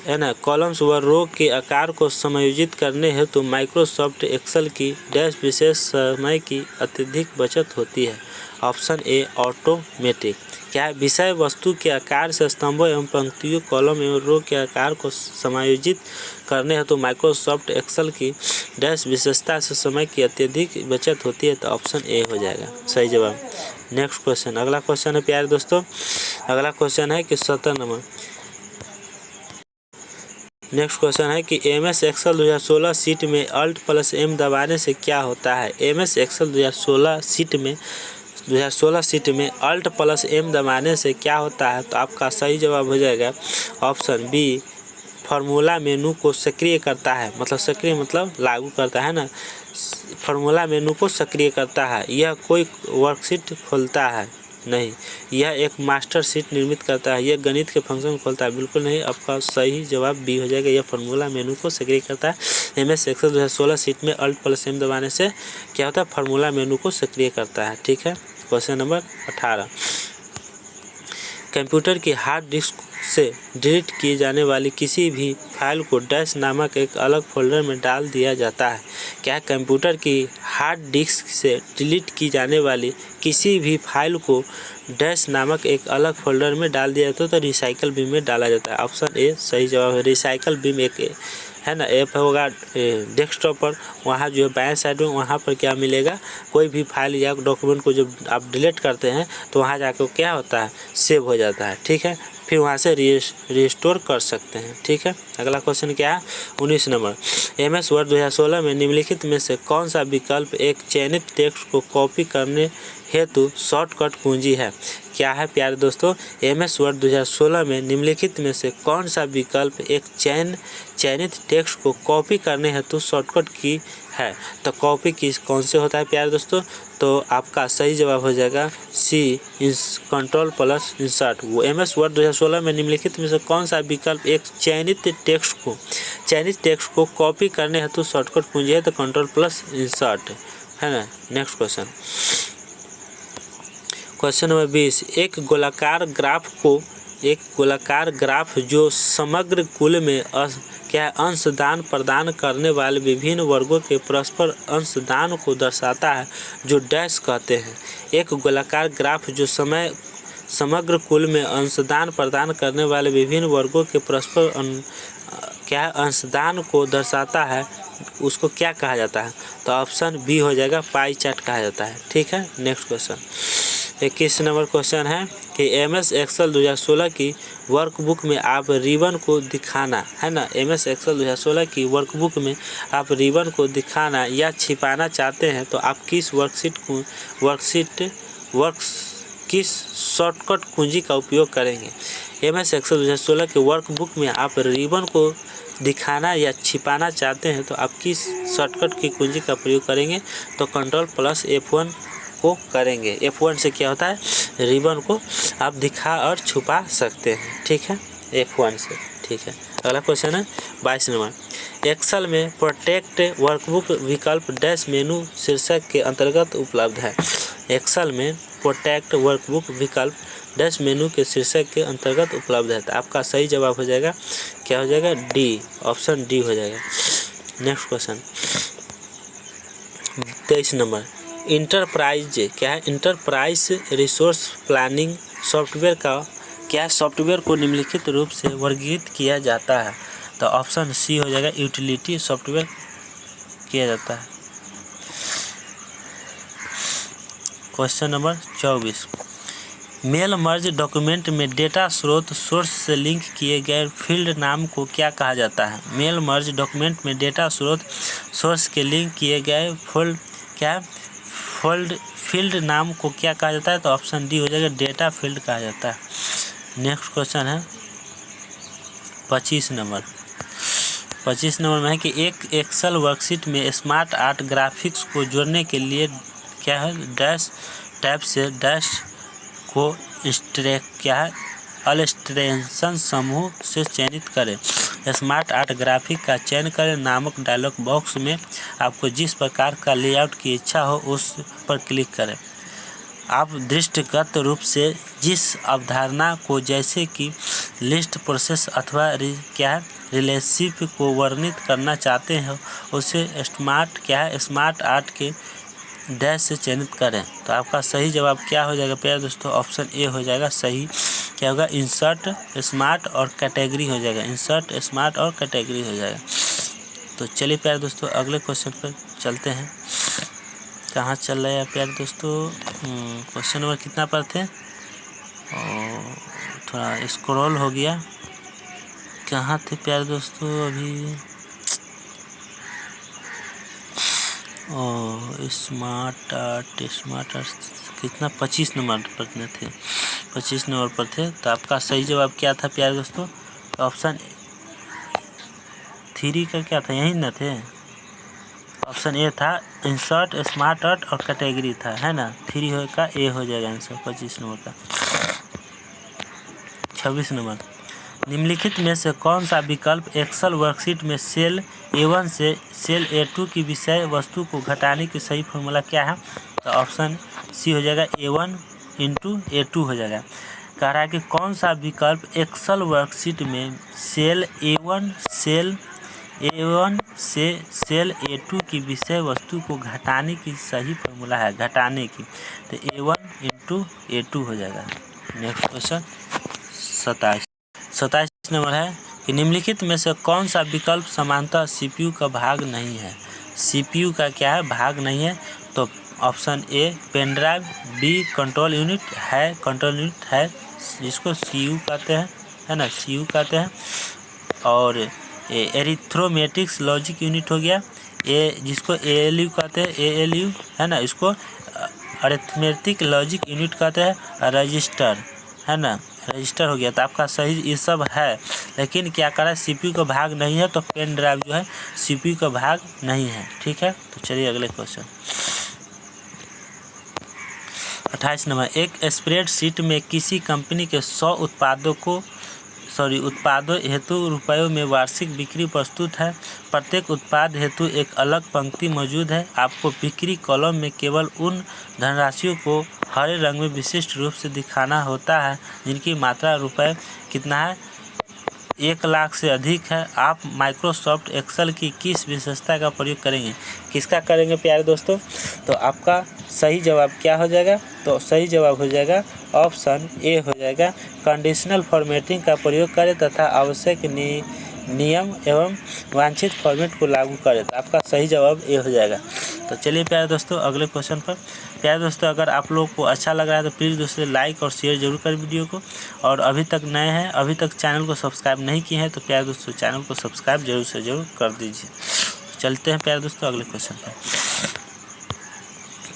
है ना, कॉलम्स व रो के आकार को समायोजित करने हेतु तो माइक्रोसॉफ्ट एक्सेल की डैश विशेष समय की अत्यधिक बचत होती है। Option A, automatic. क्या है, विषय वस्तु के आकार से स्तंभों एवं पंक्तियों, कॉलम एवं रो के आकार को समायोजित करने हेतु तो माइक्रोसॉफ्ट एक्सेल की डैश विशेषता से समय की अत्यधिक बचत होती है। तो ऑप्शन ए हो जाएगा सही जवाब। नेक्स्ट क्वेश्चन, अगला क्वेश्चन है प्यारे दोस्तों, अगला क्वेश्चन है कि 17 नंबर। नेक्स्ट क्वेश्चन है कि MS एक्सेल 2016 सीट में Alt+M दबाने से क्या होता है। MS एक्सेल 2016 सीट में Alt+M दबाने से क्या होता है। तो आपका सही जवाब हो जाएगा ऑप्शन बी, फार्मूला मेनू को सक्रिय करता है। मतलब सक्रिय मतलब लागू करता है ना, फार्मूला मेनू को सक्रिय करता है। यह कोई वर्कशीट खोलता है नहीं, यह एक मास्टर शीट निर्मित करता है। यह गणित के फंक्शन खोलता है, बिल्कुल नहीं। आपका सही जवाब बी हो जाएगा, यह फार्मूला मेनू को सक्रिय करता है। MS एक्सेल 2016 सीट में Alt+M दबाने से क्या होता है, फार्मूला मेनू को सक्रिय करता है। ठीक है, क्वेश्चन नंबर 18, कंप्यूटर की हार्ड डिस्क से डिलीट किए जाने वाली किसी भी फाइल को डैश नामक एक अलग फोल्डर में डाल दिया जाता है। क्या कंप्यूटर की हार्ड डिस्क से डिलीट की जाने वाली किसी भी फाइल को डैश नामक एक अलग फोल्डर में डाल दिया जाता है, तो रिसाइकल बिन में डाला जाता है। ऑप्शन ए सही जवाब है। रिसाइकल बिन एक है ना। ऐप होगा डेस्कटॉप पर, वहाँ जो है बाएं साइड में वहाँ पर क्या मिलेगा, कोई भी फाइल या डॉक्यूमेंट को जब आप डिलीट करते हैं तो वहाँ जाकर क्या होता है, सेव हो जाता है। ठीक है, फिर वहाँ से रिस्टोर कर सकते हैं। ठीक है, अगला क्वेश्चन क्या है, 19 नंबर। MS वर्ड 2016 में निम्नलिखित में से कौन सा विकल्प एक चयनित टेक्स्ट को कॉपी करने हेतु शॉर्टकट कुंजी है। क्या है प्यारे दोस्तों, MS वर्ड 2016 में निम्नलिखित में से कौन सा विकल्प एक चयनित टेक्स्ट को कॉपी करने हेतु शॉर्टकट की है। तो कॉपी की कौन से होता है प्यारे दोस्तों, तो आपका सही जवाब हो जाएगा सी, कंट्रोल+ इंसर्ट। वो MS वर्ड 2016 में निम्नलिखित में से कौन सा विकल्प एक चयनित टेक्स्ट को कॉपी करने हेतु शॉर्टकट कुंजी है, तो कंट्रोल+ इंसर्ट है ना। Next question number 20। एक गोलाकार ग्राफ जो समग्र कुल में अंशदान प्रदान करने वाले विभिन्न वर्गों के परस्पर अंशदान को दर्शाता है, जो डैश कहते हैं। एक गोलाकार ग्राफ जो समग्र कुल में अंशदान प्रदान करने वाले विभिन्न वर्गों के परस्पर अंशदान को दर्शाता है, उसको क्या कहा जाता है। तो ऑप्शन बी हो जाएगा, पाई चार्ट कहा जाता है। ठीक है, नेक्स्ट क्वेश्चन 21 नंबर क्वेश्चन है कि MS एक्सेल 2016 की वर्कबुक में आप रिबन को दिखाना, है ना। MS एक्सेल 2016 की वर्कबुक में आप रिबन को दिखाना या छिपाना चाहते हैं, तो आप किस शॉर्टकट कुंजी का उपयोग करेंगे। MS एक्सेल 2016 के वर्कबुक में आप रिबन को दिखाना या छिपाना चाहते हैं, तो आप किस शॉर्टकट की कुंजी का प्रयोग करेंगे। तो कंट्रोल+ F1 को करेंगे। F1 से क्या होता है, रिबन को आप दिखा और छुपा सकते हैं। ठीक है, F1 से। ठीक है, अगला क्वेश्चन है 22 नंबर। एक्सेल में प्रोटेक्ट वर्कबुक विकल्प डैश मेनू शीर्षक के अंतर्गत उपलब्ध है। एक्सेल में प्रोटेक्ट वर्कबुक विकल्प डैश मेनू के शीर्षक के अंतर्गत उपलब्ध है। तो आपका सही जवाब हो जाएगा, क्या हो जाएगा, डी, ऑप्शन डी हो जाएगा। Next question 23 number. इंटरप्राइज क्या है, इंटरप्राइज रिसोर्स प्लानिंग सॉफ्टवेयर का क्या सॉफ्टवेयर को निम्नलिखित रूप से वर्गीकृत किया जाता है। तो ऑप्शन सी हो जाएगा, यूटिलिटी सॉफ्टवेयर किया जाता है। Question number 24। Mail merge document में डेटा स्रोत सोर्स से लिंक किए गए फील्ड नाम को क्या कहा जाता है। मेल मर्ज डॉक्यूमेंट में डेटा स्रोत सोर्स के लिंक किए गए फील्ड नाम को क्या कहा जाता है। तो ऑप्शन डी हो जाएगा, डेटा फील्ड कहा जाता है। नेक्स्ट क्वेश्चन है 25 नंबर। 25 नंबर में है कि एक एक्सेल वर्कशीट में स्मार्ट आर्ट ग्राफिक्स को जोड़ने के लिए क्या है, डैश टैब से डैश को इलस्ट्रेशन समूह से चयनित करें। स्मार्ट आर्ट ग्राफिक का चयन करें नामक डायलॉग बॉक्स में आपको जिस प्रकार का लेआउट की इच्छा हो उस पर क्लिक करें। आप दृष्टिगत रूप से जिस अवधारणा को, जैसे कि लिस्ट, प्रोसेस अथवा रिलेशनशिप को वर्णित करना चाहते हैं, उसे स्मार्ट आर्ट के डैश से चयनित करें। तो आपका सही जवाब क्या हो जाएगा प्यारे दोस्तों, ऑप्शन ए हो जाएगा सही। क्या होगा, इंसर्ट स्मार्ट और कैटेगरी हो जाएगा, इंसर्ट स्मार्ट और कैटेगरी हो जाएगा। तो चलिए प्यारे दोस्तों अगले क्वेश्चन पर चलते हैं। कहाँ चल रहे हैं प्यारे दोस्तों, क्वेश्चन नंबर कितना पर थे, और थोड़ा स्क्रॉल हो गया, कहाँ थे प्यारे दोस्तों अभी। स्मार्ट आर्ट कितना, 25 नंबर पर थे, 25 नंबर पर थे। तो आपका सही जवाब क्या था प्यारे दोस्तों, ऑप्शन 3 का क्या था, यही ना थे, ऑप्शन ए था इंसर्ट स्मार्ट आर्ट और कैटेगरी था, है ना। 3 का ए हो जाएगा आंसर 25 नंबर का। 26 नंबर। निम्नलिखित में से कौन सा विकल्प एक्सेल वर्कशीट में सेल A1 से सेल A2 की विषय वस्तु को घटाने की सही फॉर्मूला क्या है। तो ऑप्शन सी हो जाएगा, A1 × A2 हो जाएगा। कह रहा है कि कौन सा विकल्प एक्सेल वर्कशीट में सेल A1 से सेल A2 की विषय वस्तु को घटाने की सही फॉर्मूला है, घटाने की। तो A1 × A2 हो जाएगा। नेक्स्ट क्वेश्चन 27 नंबर है कि निम्नलिखित में से कौन सा विकल्प सामान्यतः CPU का भाग नहीं है। CPU का क्या है, भाग नहीं है। तो option A pen drive, B control unit है जिसको CU कहते हैं, है ना, CU कहते हैं। और एरिथ्रोमेटिक्स लॉजिक यूनिट हो गया, जिसको ALU कहते हैं, ALU है ना, इसको अरिथमेटिक लॉजिक यूनिट कहते हैं। रजिस्टर है ना, रजिस्टर हो गया। तो आपका सही ये सब है, लेकिन क्या करा, CPU का भाग नहीं है। तो पेन ड्राइव जो है CPU का भाग नहीं है। ठीक है, तो चलिए अगले क्वेश्चन 28 नंबर। एक स्प्रेडशीट में किसी कंपनी के 100 उत्पादों हेतु रुपयों में वार्षिक बिक्री प्रस्तुत है। प्रत्येक उत्पाद हेतु एक अलग पंक्ति मौजूद है। आपको बिक्री कॉलम में केवल उन धनराशियों को हरे रंग में विशिष्ट रूप से दिखाना होता है जिनकी मात्रा रुपये कितना है, 1 लाख से अधिक है। आप माइक्रोसॉफ्ट एक्सेल की किस विशेषता का प्रयोग करेंगे, किसका करेंगे प्यारे दोस्तों? तो आपका सही जवाब क्या हो जाएगा? तो सही जवाब हो जाएगा ऑप्शन ए हो जाएगा, कंडीशनल फॉर्मेटिंग का प्रयोग करें तथा आवश्यक नियम एवं वांछित फॉर्मेट को लागू करें। तो आपका सही जवाब ए हो जाएगा। तो चलिए प्यारे दोस्तों अगले क्वेश्चन पर। प्यारे दोस्तों, अगर आप लोग को अच्छा लग रहा है तो प्लीज़ दोस्तों लाइक और शेयर जरूर करें वीडियो को। और अभी तक नए हैं, अभी तक चैनल को सब्सक्राइब नहीं किए हैं, तो प्यारे दोस्तों चैनल को सब्सक्राइब जरूर से जरूर कर दीजिए। चलते हैं प्यारे दोस्तों अगले क्वेश्चन पर।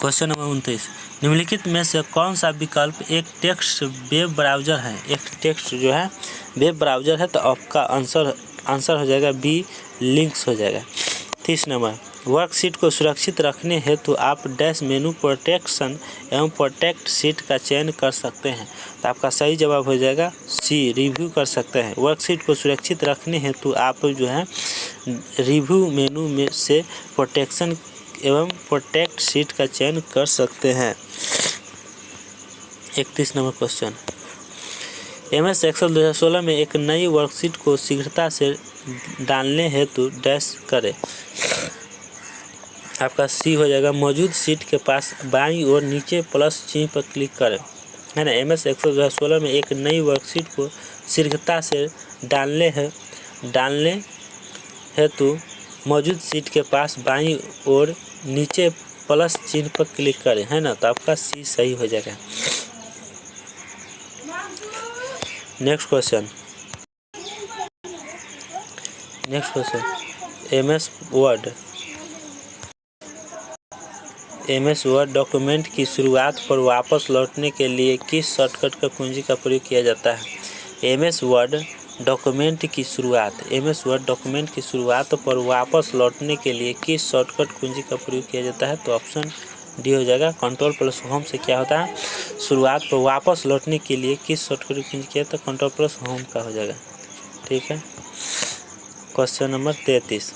Question number 29। निम्नलिखित में से कौन सा विकल्प एक टेक्स्ट वेब ब्राउज़र है? एक टेक्स्ट जो है वेब ब्राउज़र है। तो आपका आंसर हो जाएगा बी, लिंक्स हो जाएगा। 30 नंबर। वर्कशीट को सुरक्षित रखने हेतु आप डैश मेनू प्रोटेक्शन एवं प्रोटेक्ट शीट का चयन कर सकते हैं। तो आपका सही जवाब हो जाएगा सी, रिव्यू कर सकते हैं। वर्कशीट को सुरक्षित रखने हेतु आप जो है रिव्यू मेनू में से प्रोटेक्शन एवं प्रोटेक्ट शीट का चयन कर सकते हैं। 31 नंबर क्वेश्चन। MS एक्सेल 2016 में एक नई वर्कशीट को शीघ्रता से डालने हेतु डैश करें। आपका सी हो जाएगा, मौजूद शीट के पास बाईं ओर नीचे प्लस चिन्ह पर क्लिक करें, है ना। MS एक्सेल 2016 में एक नई वर्कशीट को शीघ्रता से डालने हेतु मौजूद शीट के पास बाईं ओर नीचे प्लस चिन्ह पर क्लिक करें, है ना। तो आपका सी सही हो जाएगा। Next question MS word document की शुरुआत पर वापस लौटने के लिए किस शॉर्टकट का कुंजी का प्रयोग किया जाता है? MS वर्ड डॉक्यूमेंट की शुरुआत पर वापस लौटने के लिए किस शॉर्टकट कुंजी का प्रयोग किया जाता है? तो ऑप्शन डी हो जाएगा, कंट्रोल+होम से क्या होता है, शुरुआत पर वापस लौटने के लिए किस शॉर्टकट कुंजी किया तो कंट्रोल+होम का हो जाएगा। ठीक है। Question number 33।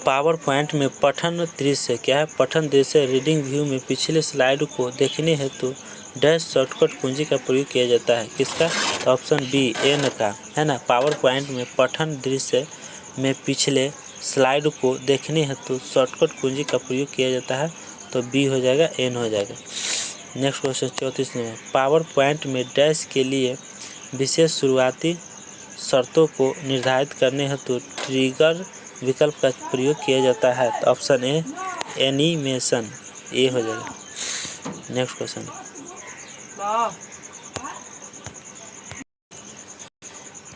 पावर पॉइंट में पठन दृश्य क्या है? पठन दृश्य रीडिंग व्यू में पिछले स्लाइड को देखने हेतु डैश शॉर्टकट कुंजी का प्रयोग किया जाता है, किसका? तो ऑप्शन बी, एन का, है ना। पावर पॉइंट में पठन दृश्य में पिछले स्लाइड को देखने हेतु शॉर्टकट कुंजी का प्रयोग किया जाता है, तो बी हो जाएगा, एन हो जाएगा। नेक्स्ट क्वेश्चन 34 में। पावर पॉइंट में डैश के लिए विशेष शुरुआती शर्तों को निर्धारित करने हेतु ट्रिगर विकल्प का प्रयोग किया जाता है, तो ऑप्शन ए, एनिमेशन, ए हो जाएगा। नेक्स्ट क्वेश्चन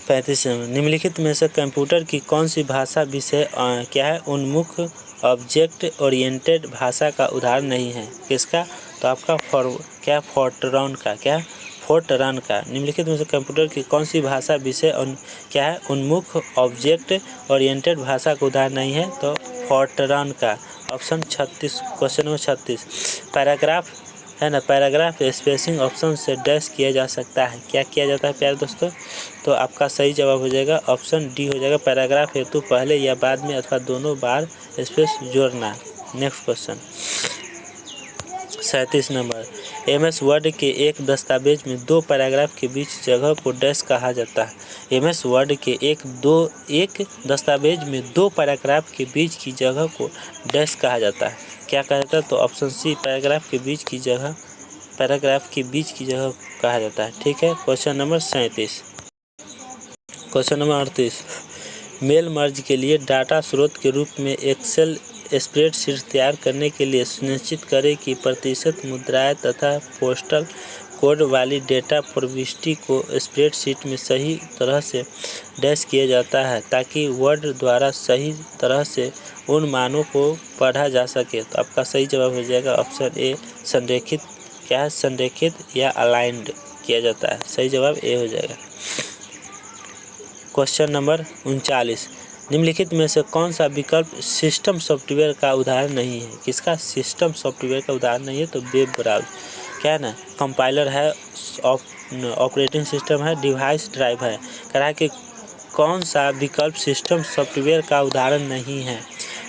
35 में। निम्नलिखित में से कंप्यूटर की कौन सी भाषा विषय क्या है, उन्मुख ऑब्जेक्ट ओरिएंटेड भाषा का उदाहरण नहीं है, किसका? तो आपका फोर्ट्रान का। निम्नलिखित में से कंप्यूटर की कौन सी भाषा विषय क्या है, उन्मुख ऑब्जेक्ट ओरिएंटेड भाषा का उदाहरण नहीं है, तो फोर्ट्रान का। Option 36, question number 36। पैराग्राफ, है ना, पैराग्राफ स्पेसिंग ऑप्शन से डैश किया जा सकता है, क्या किया जाता है प्यारे दोस्तों? तो आपका सही जवाब हो जाएगा ऑप्शन डी हो जाएगा, पैराग्राफ हेतु पहले या बाद में अथवा दोनों बार स्पेस जोड़ना। Next question 37 number. MS word के एक दस्तावेज में 2 पैराग्राफ के बीच जगह को डैश कहा जाता है। MS वर्ड के एक दस्तावेज में 2 पैराग्राफ के बीच की जगह को डैश कहा जाता है, क्या कहा जाता है? तो ऑप्शन सी, पैराग्राफ के बीच की जगह कहा जाता है। ठीक है। Question number 37। Question number 38, mail merge के लिए डाटा स्रोत के रूप में एक्सेल स्प्रेडशीट तैयार करने के लिए सुनिश्चित करें कि प्रतिशत मुद्राएं तथा पोस्टल कोड वाली डेटा प्रविष्टि को स्प्रेडशीट में सही तरह से डैश किया जाता है ताकि वर्ड द्वारा सही तरह से उन मानों को पढ़ा जा सके। तो आपका सही जवाब हो जाएगा ऑप्शन ए, संरेखित। क्या है? संरेखित या अलाइंड किया जाता है। सही जवाब ए हो जाएगा। क्वेश्चन नंबर 39, निम्नलिखित में से कौन सा विकल्प सिस्टम सॉफ्टवेयर का उदाहरण नहीं है? किसका सिस्टम सॉफ्टवेयर का उदाहरण नहीं है? तो वेब ब्राउज़र। क्या है ना? कंपाइलर है, ऑपरेटिंग सिस्टम है, डिवाइस ड्राइव है। कह रहा है कि कौन सा विकल्प सिस्टम सॉफ्टवेयर का उदाहरण नहीं है?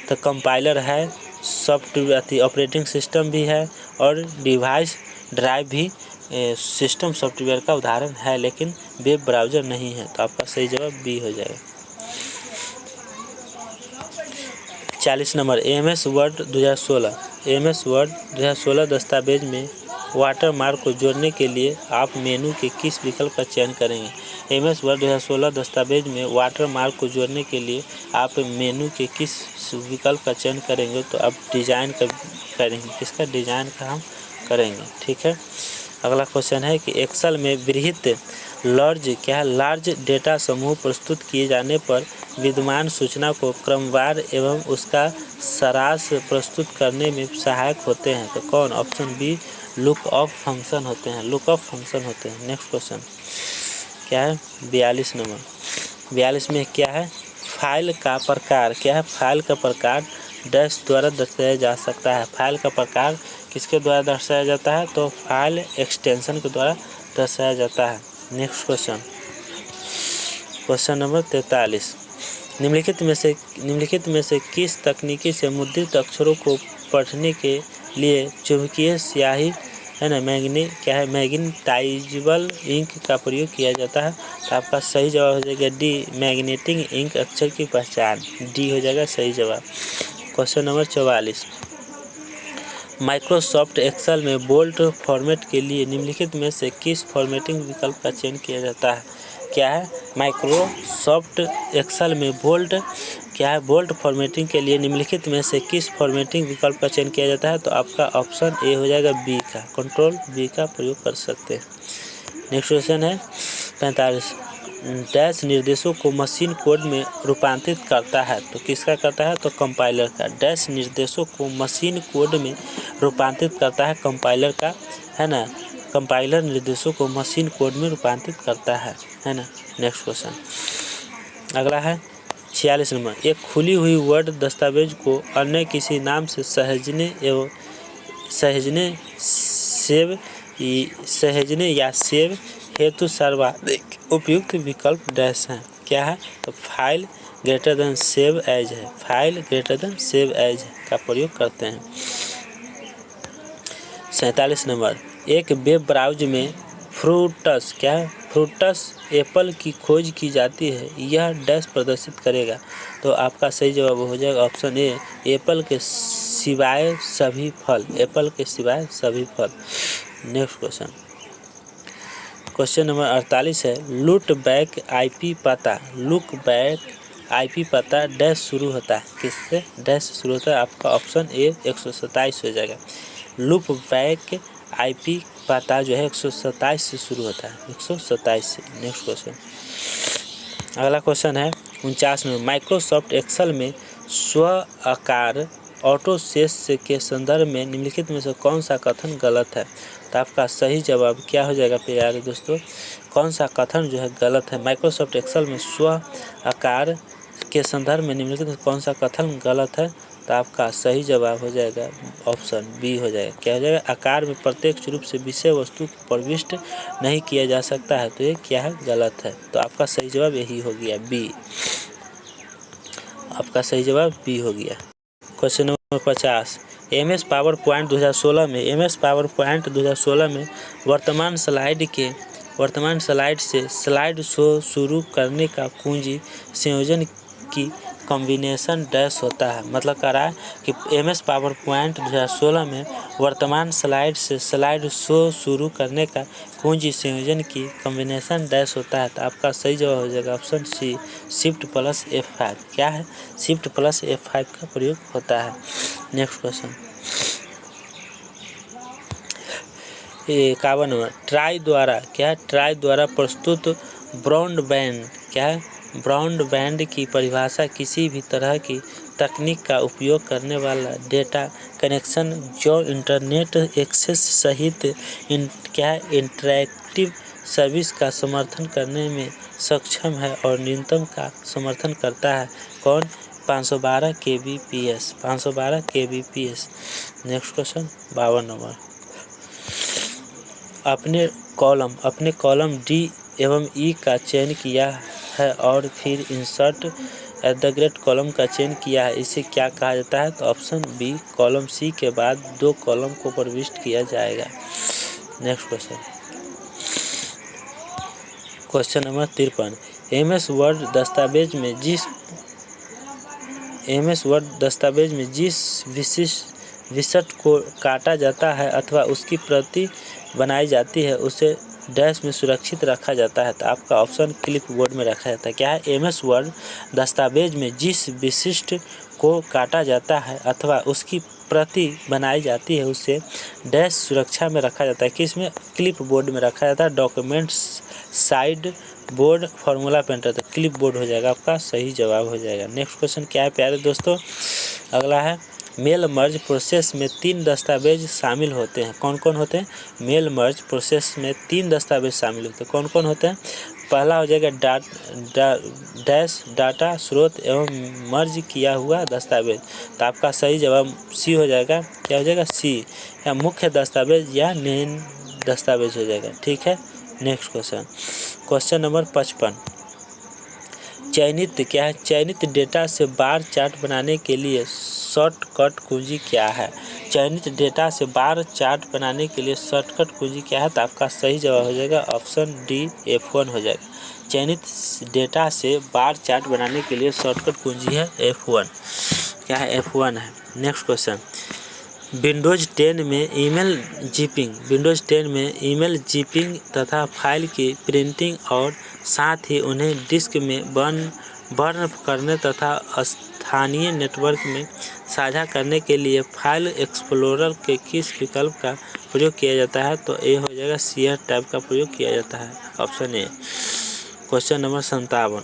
तो कंपाइलर है, सॉफ्टवेयर ऑपरेटिंग सिस्टम भी है और डिवाइस ड्राइव भी सिस्टम सॉफ्टवेयर का उदाहरण है, लेकिन वेब ब्राउज़र नहीं है। तो आपका सही जवाब बी हो जाएगा। 40 number, MS word 2016। MS word 2016 दस्तावेज में वाटरमार्क को जोड़ने के लिए आप मेनू के किस विकल्प का चयन करेंगे? एमएस वर्ड 2016 दस्तावेज में वाटरमार्क को जोड़ने के लिए आप मेनू के किस विकल्प का चयन करेंगे? तो आप डिज़ाइन का करेंगे। किसका? डिज़ाइन का हम करेंगे। ठीक है। अगला क्वेश्चन है कि एक्सेल में वृहत लार्ज डेटा समूह प्रस्तुत किए जाने पर विद्यमान सूचना को क्रमवार एवं उसका सारांश प्रस्तुत करने में सहायक होते हैं। तो कौन? ऑप्शन बी, लुकअप फंक्शन होते हैं। लुकअप फंक्शन होते हैं। नेक्स्ट क्वेश्चन क्या है? 42 नंबर। 42 में क्या है? फाइल का प्रकार। क्या है? फाइल का प्रकार डैश द्वारा दर्शाया जा सकता है। फाइल का प्रकार किसके द्वारा दर्शाया जाता है? तो फाइल एक्सटेंशन के द्वारा दर्शाया जाता है। नेक्स्ट क्वेश्चन, क्वेश्चन नंबर 43, निम्नलिखित में से किस तकनीकी से मुद्रित अक्षरों को पढ़ने के लिए चुंबकीय स्याही है ना, मैग्नेटाइजेबल इंक का प्रयोग किया जाता है? तो आपका सही जवाब हो जाएगा डी, मैग्नेटिक इंक अक्षर की पहचान। डी हो जाएगा सही जवाब। क्वेश्चन नंबर 44, माइक्रोसॉफ्ट एक्सेल में बोल्ड फॉर्मेट के लिए निम्नलिखित में से किस फॉर्मेटिंग विकल्प का चयन किया जाता है? क्या है? माइक्रोसॉफ्ट एक्सेल में बोल्ड फॉर्मेटिंग के लिए निम्नलिखित में से किस फॉर्मेटिंग विकल्प का चयन किया जाता है? तो आपका ऑप्शन ए हो जाएगा बी का, कंट्रोल बी का प्रयोग कर सकते हैं। नेक्स्ट क्वेश्चन है 45, डैश निर्देशों को मशीन कोड में रूपांतरित करता है? तो किसका करता है? तो कंपाइलर का। डैश निर्देशों को मशीन कोड में रूपांतरित करता है कंपाइलर का, है ना। कंपाइलर निर्देशों को मशीन कोड में रूपांतरित करता है ना। नेक्स्ट क्वेश्चन अगला है 46 नंबर, एक खुली हुई वर्ड दस्तावेज को अन्य किसी नाम से सहेजने या सेव हेतु सर्वाधिक उपयुक्त विकल्प डैश हैं? क्या है? तो file greater than save as है। File greater than save as का प्रयोग करते हैं। 47 नंबर, एक वेब ब्राउज़र में फ्रूटस एप्पल की खोज की जाती है, यह डैश प्रदर्शित करेगा? तो आपका सही जवाब हो जाएगा ऑप्शन ए, एप्पल के सिवाय सभी फल। एप्पल के सिवाय सभी फल। नेक्स्ट क्वेश्चन नंबर 48 है, लुक बैक आईपी पता डैश शुरू होता है? किससे डैश शुरू होता है? आपका ऑप्शन ए 127 हो जाएगा। लुक बैक आईपी पता जो है 127 से शुरू होता है, 127 से। नेक्स्ट क्वेश्चन अगला क्वेश्चन है 49 में, माइक्रोसॉफ्ट एक्सेल में स्व आकार ऑटो सेस के संदर्भ में निम्नलिखित में से कौन सा कथन गलत है? तो आपका सही जवाब क्या हो जाएगा प्यारे दोस्तों? कौन सा कथन जो है गलत है? माइक्रोसॉफ्ट एक्सेल में स्व आकार के संदर्भ में निम्नलिखित में कौन सा कथन गलत है? तो आपका सही जवाब हो जाएगा ऑप्शन बी हो जाएगा। क्या हो जाएगा? आकार में प्रत्यक्ष रूप से विषय वस्तु प्रविष्ट नहीं किया जा सकता है। तो ये क्या है? गलत है। तो आपका सही जवाब यही हो गया बी। आपका सही जवाब बी हो गया। Question number 50, MS power point 2016 में वर्तमान स्लाइड से स्लाइड शो शुरू करने का कुंजी संयोजन की कॉम्बिनेशन डैश होता है? मतलब कह रहा है कि एमएस पावर पॉइंट 2016 में वर्तमान स्लाइड से स्लाइड शो शुरू करने का कुंजी संयोजन की कॉम्बिनेशन डैश होता है। तो आपका सही जवाब हो जाएगा option C, shift plus F5। क्या है? शिफ्ट प्लस F5 का प्रयोग होता है। नेक्स्ट क्वेश्चन 51 नंबर, ट्राई द्वारा क्या है? ट्राई द्वारा प्रस्तुत ब्रॉडबैंड क्या है? ब्रॉडबैंड की परिभाषा किसी भी तरह की तकनीक का उपयोग करने वाला डेटा कनेक्शन जो इंटरनेट एक्सेस सहित क्या है इंटरैक्टिव सर्विस का समर्थन करने में सक्षम है और न्यूनतम का समर्थन करता है। कौन? 512 kbps, 512 kbps। Next question 52 number, अपने कॉलम डी एवं ई का चयन किया है और फिर इंसर्ट कॉलम का चयन किया है, इसे क्या कहा जाता है? तो ऑप्शन बी, कॉलम सी के बाद 2 कॉलम को प्रविष्ट किया जाएगा। Next question number 53, MS word दस्तावेज में जिस विशिष्ट को काटा जाता है अथवा उसकी प्रति बनाई जाती है उसे डैश में सुरक्षित रखा जाता है। तो आपका ऑप्शन क्लिप बोर्ड में रखा जाता है। क्या है? एमएस वर्ड दस्तावेज में जिस विशिष्ट को काटा जाता है अथवा उसकी प्रति बनाई जाती है उसे डैश सुरक्षा में रखा जाता है। किस में? क्लिप बोर्ड में रखा जाता है। Documents side board formula printer. तो क्लिप बोर्ड हो जाएगा, आपका सही जवाब हो जाएगा। नेक्स्ट क्वेश्चन क्या है प्यारे दोस्तों? अगला है, मेल मर्ज प्रोसेस में 3 दस्तावेज शामिल होते हैं। कौन कौन होते हैं? मेल मर्ज प्रोसेस में 3 दस्तावेज शामिल होते हैं। कौन कौन होते हैं? पहला हो जाएगा डैश डाटा स्रोत एवं मर्ज किया हुआ दस्तावेज। तो आपका सही जवाब सी हो जाएगा। क्या हो जाएगा? सी, या मुख्य दस्तावेज या मेन दस्तावेज हो जाएगा। ठीक है। नेक्स्ट क्वेश्चन नंबर 55, चयनित क्या है? चयनित डेटा से बार चार्ट बनाने के लिए शॉर्टकट कुंजी क्या है? चयनित डेटा से बार चार्ट बनाने के लिए शॉर्टकट कुंजी क्या है? तो आपका सही जवाब हो जाएगा ऑप्शन डी, F1 हो जाएगा। चयनित डेटा से बार चार्ट बनाने के लिए शॉर्टकट कुंजी है F1। क्या है? F1 है। नेक्स्ट क्वेश्चन, विंडोज 10 में ईमेल जिपिंग तथा फाइल की प्रिंटिंग और साथ ही उन्हें डिस्क में बर्न करने तथा स्थानीय नेटवर्क में साझा करने के लिए फाइल एक्सप्लोरर के किस विकल्प का प्रयोग किया जाता है? तो ए हो जाएगा, शेयर टैब का प्रयोग किया जाता है। Option A. क्वेश्चन नंबर 57,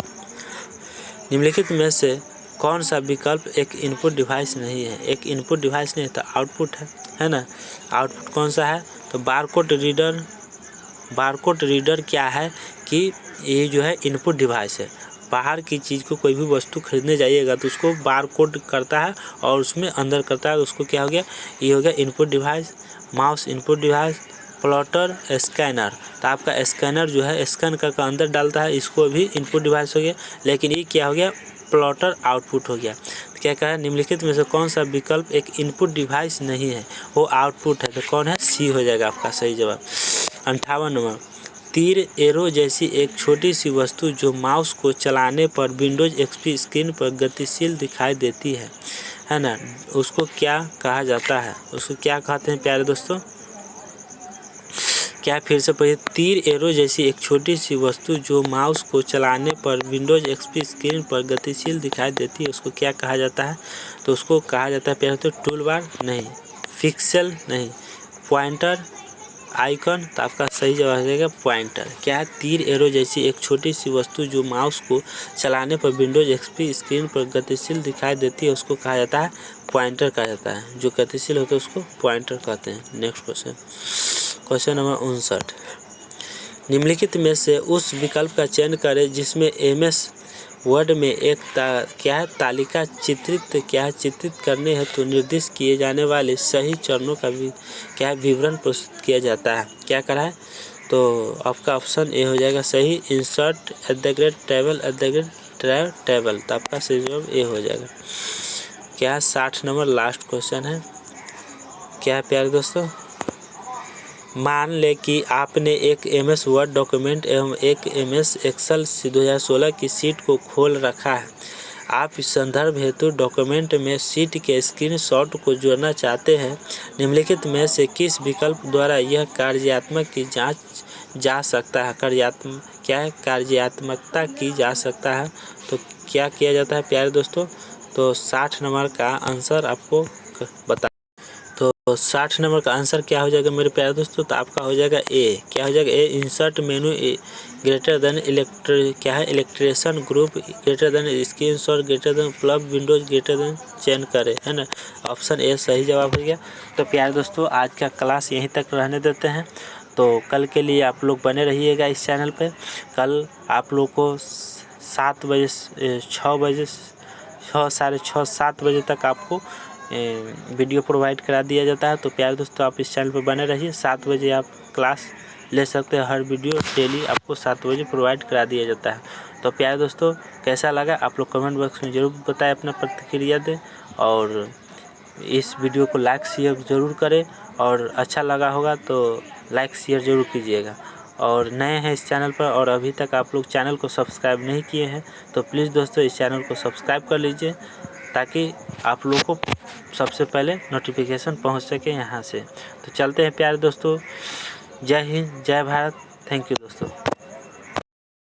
निम्नलिखित में से कौन सा विकल्प एक इनपुट डिवाइस नहीं है? एक इनपुट डिवाइस नहीं है तो आउटपुट है ना। आउटपुट कौन सा है? तो बारकोड रीडर क्या है कि ये जो है इनपुट डिवाइस है। बाहर की चीज़ को कोई भी वस्तु खरीदने जाइएगा तो उसको बारकोड करता है और उसमें अंदर करता है, उसको क्या हो गया? ये हो गया input device. Mouse input device, plotter scanner. तो आपका स्कैनर जो है स्कैन करके अंदर डालता है, इसको भी इनपुट डिवाइस हो गया। लेकिन ये क्या हो गया? प्लॉटर आउटपुट हो गया। तो क्या कहा है? निम्नलिखित में से कौन सा विकल्प एक इनपुट डिवाइस नहीं है? वो आउटपुट है। तो कौन है? सी हो जाएगा आपका सही जवाब। 58 नंबर, तीर एरो जैसी एक छोटी सी वस्तु जो माउस को चलाने पर विंडोज एक्सपी स्क्रीन पर गतिशील दिखाई देती है ना, उसको क्या कहा जाता है? उसको क्या कहते हैं प्यारे दोस्तों? क्या फिर से पढ़िए, तीर एरो जैसी एक छोटी सी वस्तु जो माउस को चलाने पर विंडोज एक्सपी स्क्रीन पर गतिशील दिखाई देती है, उसको क्या कहा जाता है? तो उसको कहा जाता है प्यारे दोस्तों टूल बार नहीं, पिक्सेल नहीं, पॉइंटर, आइकन। तो आपका सही जवाब हो जाएगा पॉइंटर। क्या है? तीर एरो जैसी एक छोटी सी वस्तु जो माउस को चलाने पर विंडोज एक्सपी स्क्रीन पर गतिशील दिखाई देती है, उसको कहा जाता है पॉइंटर कहा जाता है। जो गतिशील होता है उसको पॉइंटर कहते हैं। नेक्स्ट क्वेश्चन नंबर 59, निम्नलिखित में से उस विकल्प का चयन करें जिसमें एमएस वर्ड में एक तालिका चित्रित करने हेतु निर्दिष्ट किए जाने वाले सही चरणों का विवरण प्रस्तुत किया जाता है। क्या करा है? तो आपका ऑप्शन ए हो जाएगा सही, इंसर्ट टेबल। तो आपका सही जवाब ए हो जाएगा। क्या 60 नंबर लास्ट क्वेश्चन है। क्या है प्यारे दोस्तों? मान लें कि आपने एक एमएस वर्ड डॉक्यूमेंट एवं एक एमएस एक्सेल 2016 की शीट को खोल रखा है। आप इस संदर्भ हेतु डॉक्यूमेंट में शीट के स्क्रीनशॉट को जोड़ना चाहते हैं, निम्नलिखित में से किस विकल्प द्वारा यह कार्यात्मक की जांच जा सकता है? कार्यात्मकता की जा सकता है। तो क्या किया जाता है प्यारे दोस्तों? तो 60 नंबर का आंसर आपको बता। तो 60 नंबर का आंसर क्या हो जाएगा मेरे प्यारे दोस्तों? तो आपका हो जाएगा ए। क्या हो जाएगा? A. Insert menu greater than illustration group greater than screenshot greater than club windows greater than चयन करें, है ना। ऑप्शन ए सही जवाब हो गया। तो प्यारे दोस्तों आज का क्लास यहीं तक रहने देते हैं। तो कल के लिए आप लोग बने रहिएगा इस चैनल पे। कल आप लोग को 7 बजे 6 बजे 6 साढ़े 6 7 बजे तक आपको वीडियो प्रोवाइड करा दिया जाता है। तो प्यारे दोस्तों आप इस चैनल पर बने रहिए। 7 बजे आप क्लास ले सकते हैं। हर वीडियो डेली आपको 7 बजे प्रोवाइड करा दिया जाता है। तो प्यारे दोस्तों कैसा लगा आप लोग कमेंट बॉक्स में ज़रूर बताएं, अपना प्रतिक्रिया दें और इस वीडियो को लाइक शेयर ज़रूर करें। और अच्छा लगा होगा तो लाइक शेयर ज़रूर कीजिएगा। और नए हैं इस चैनल पर और अभी तक आप लोग चैनल को सब्सक्राइब नहीं किए हैं तो प्लीज़ दोस्तों इस चैनल को सब्सक्राइब कर लीजिए, ताकि आप लोगों को सबसे पहले नोटिफिकेशन पहुंच सके यहाँ से। तो चलते हैं प्यारे दोस्तों। जय हिंद, जय भारत। थैंक यू दोस्तों।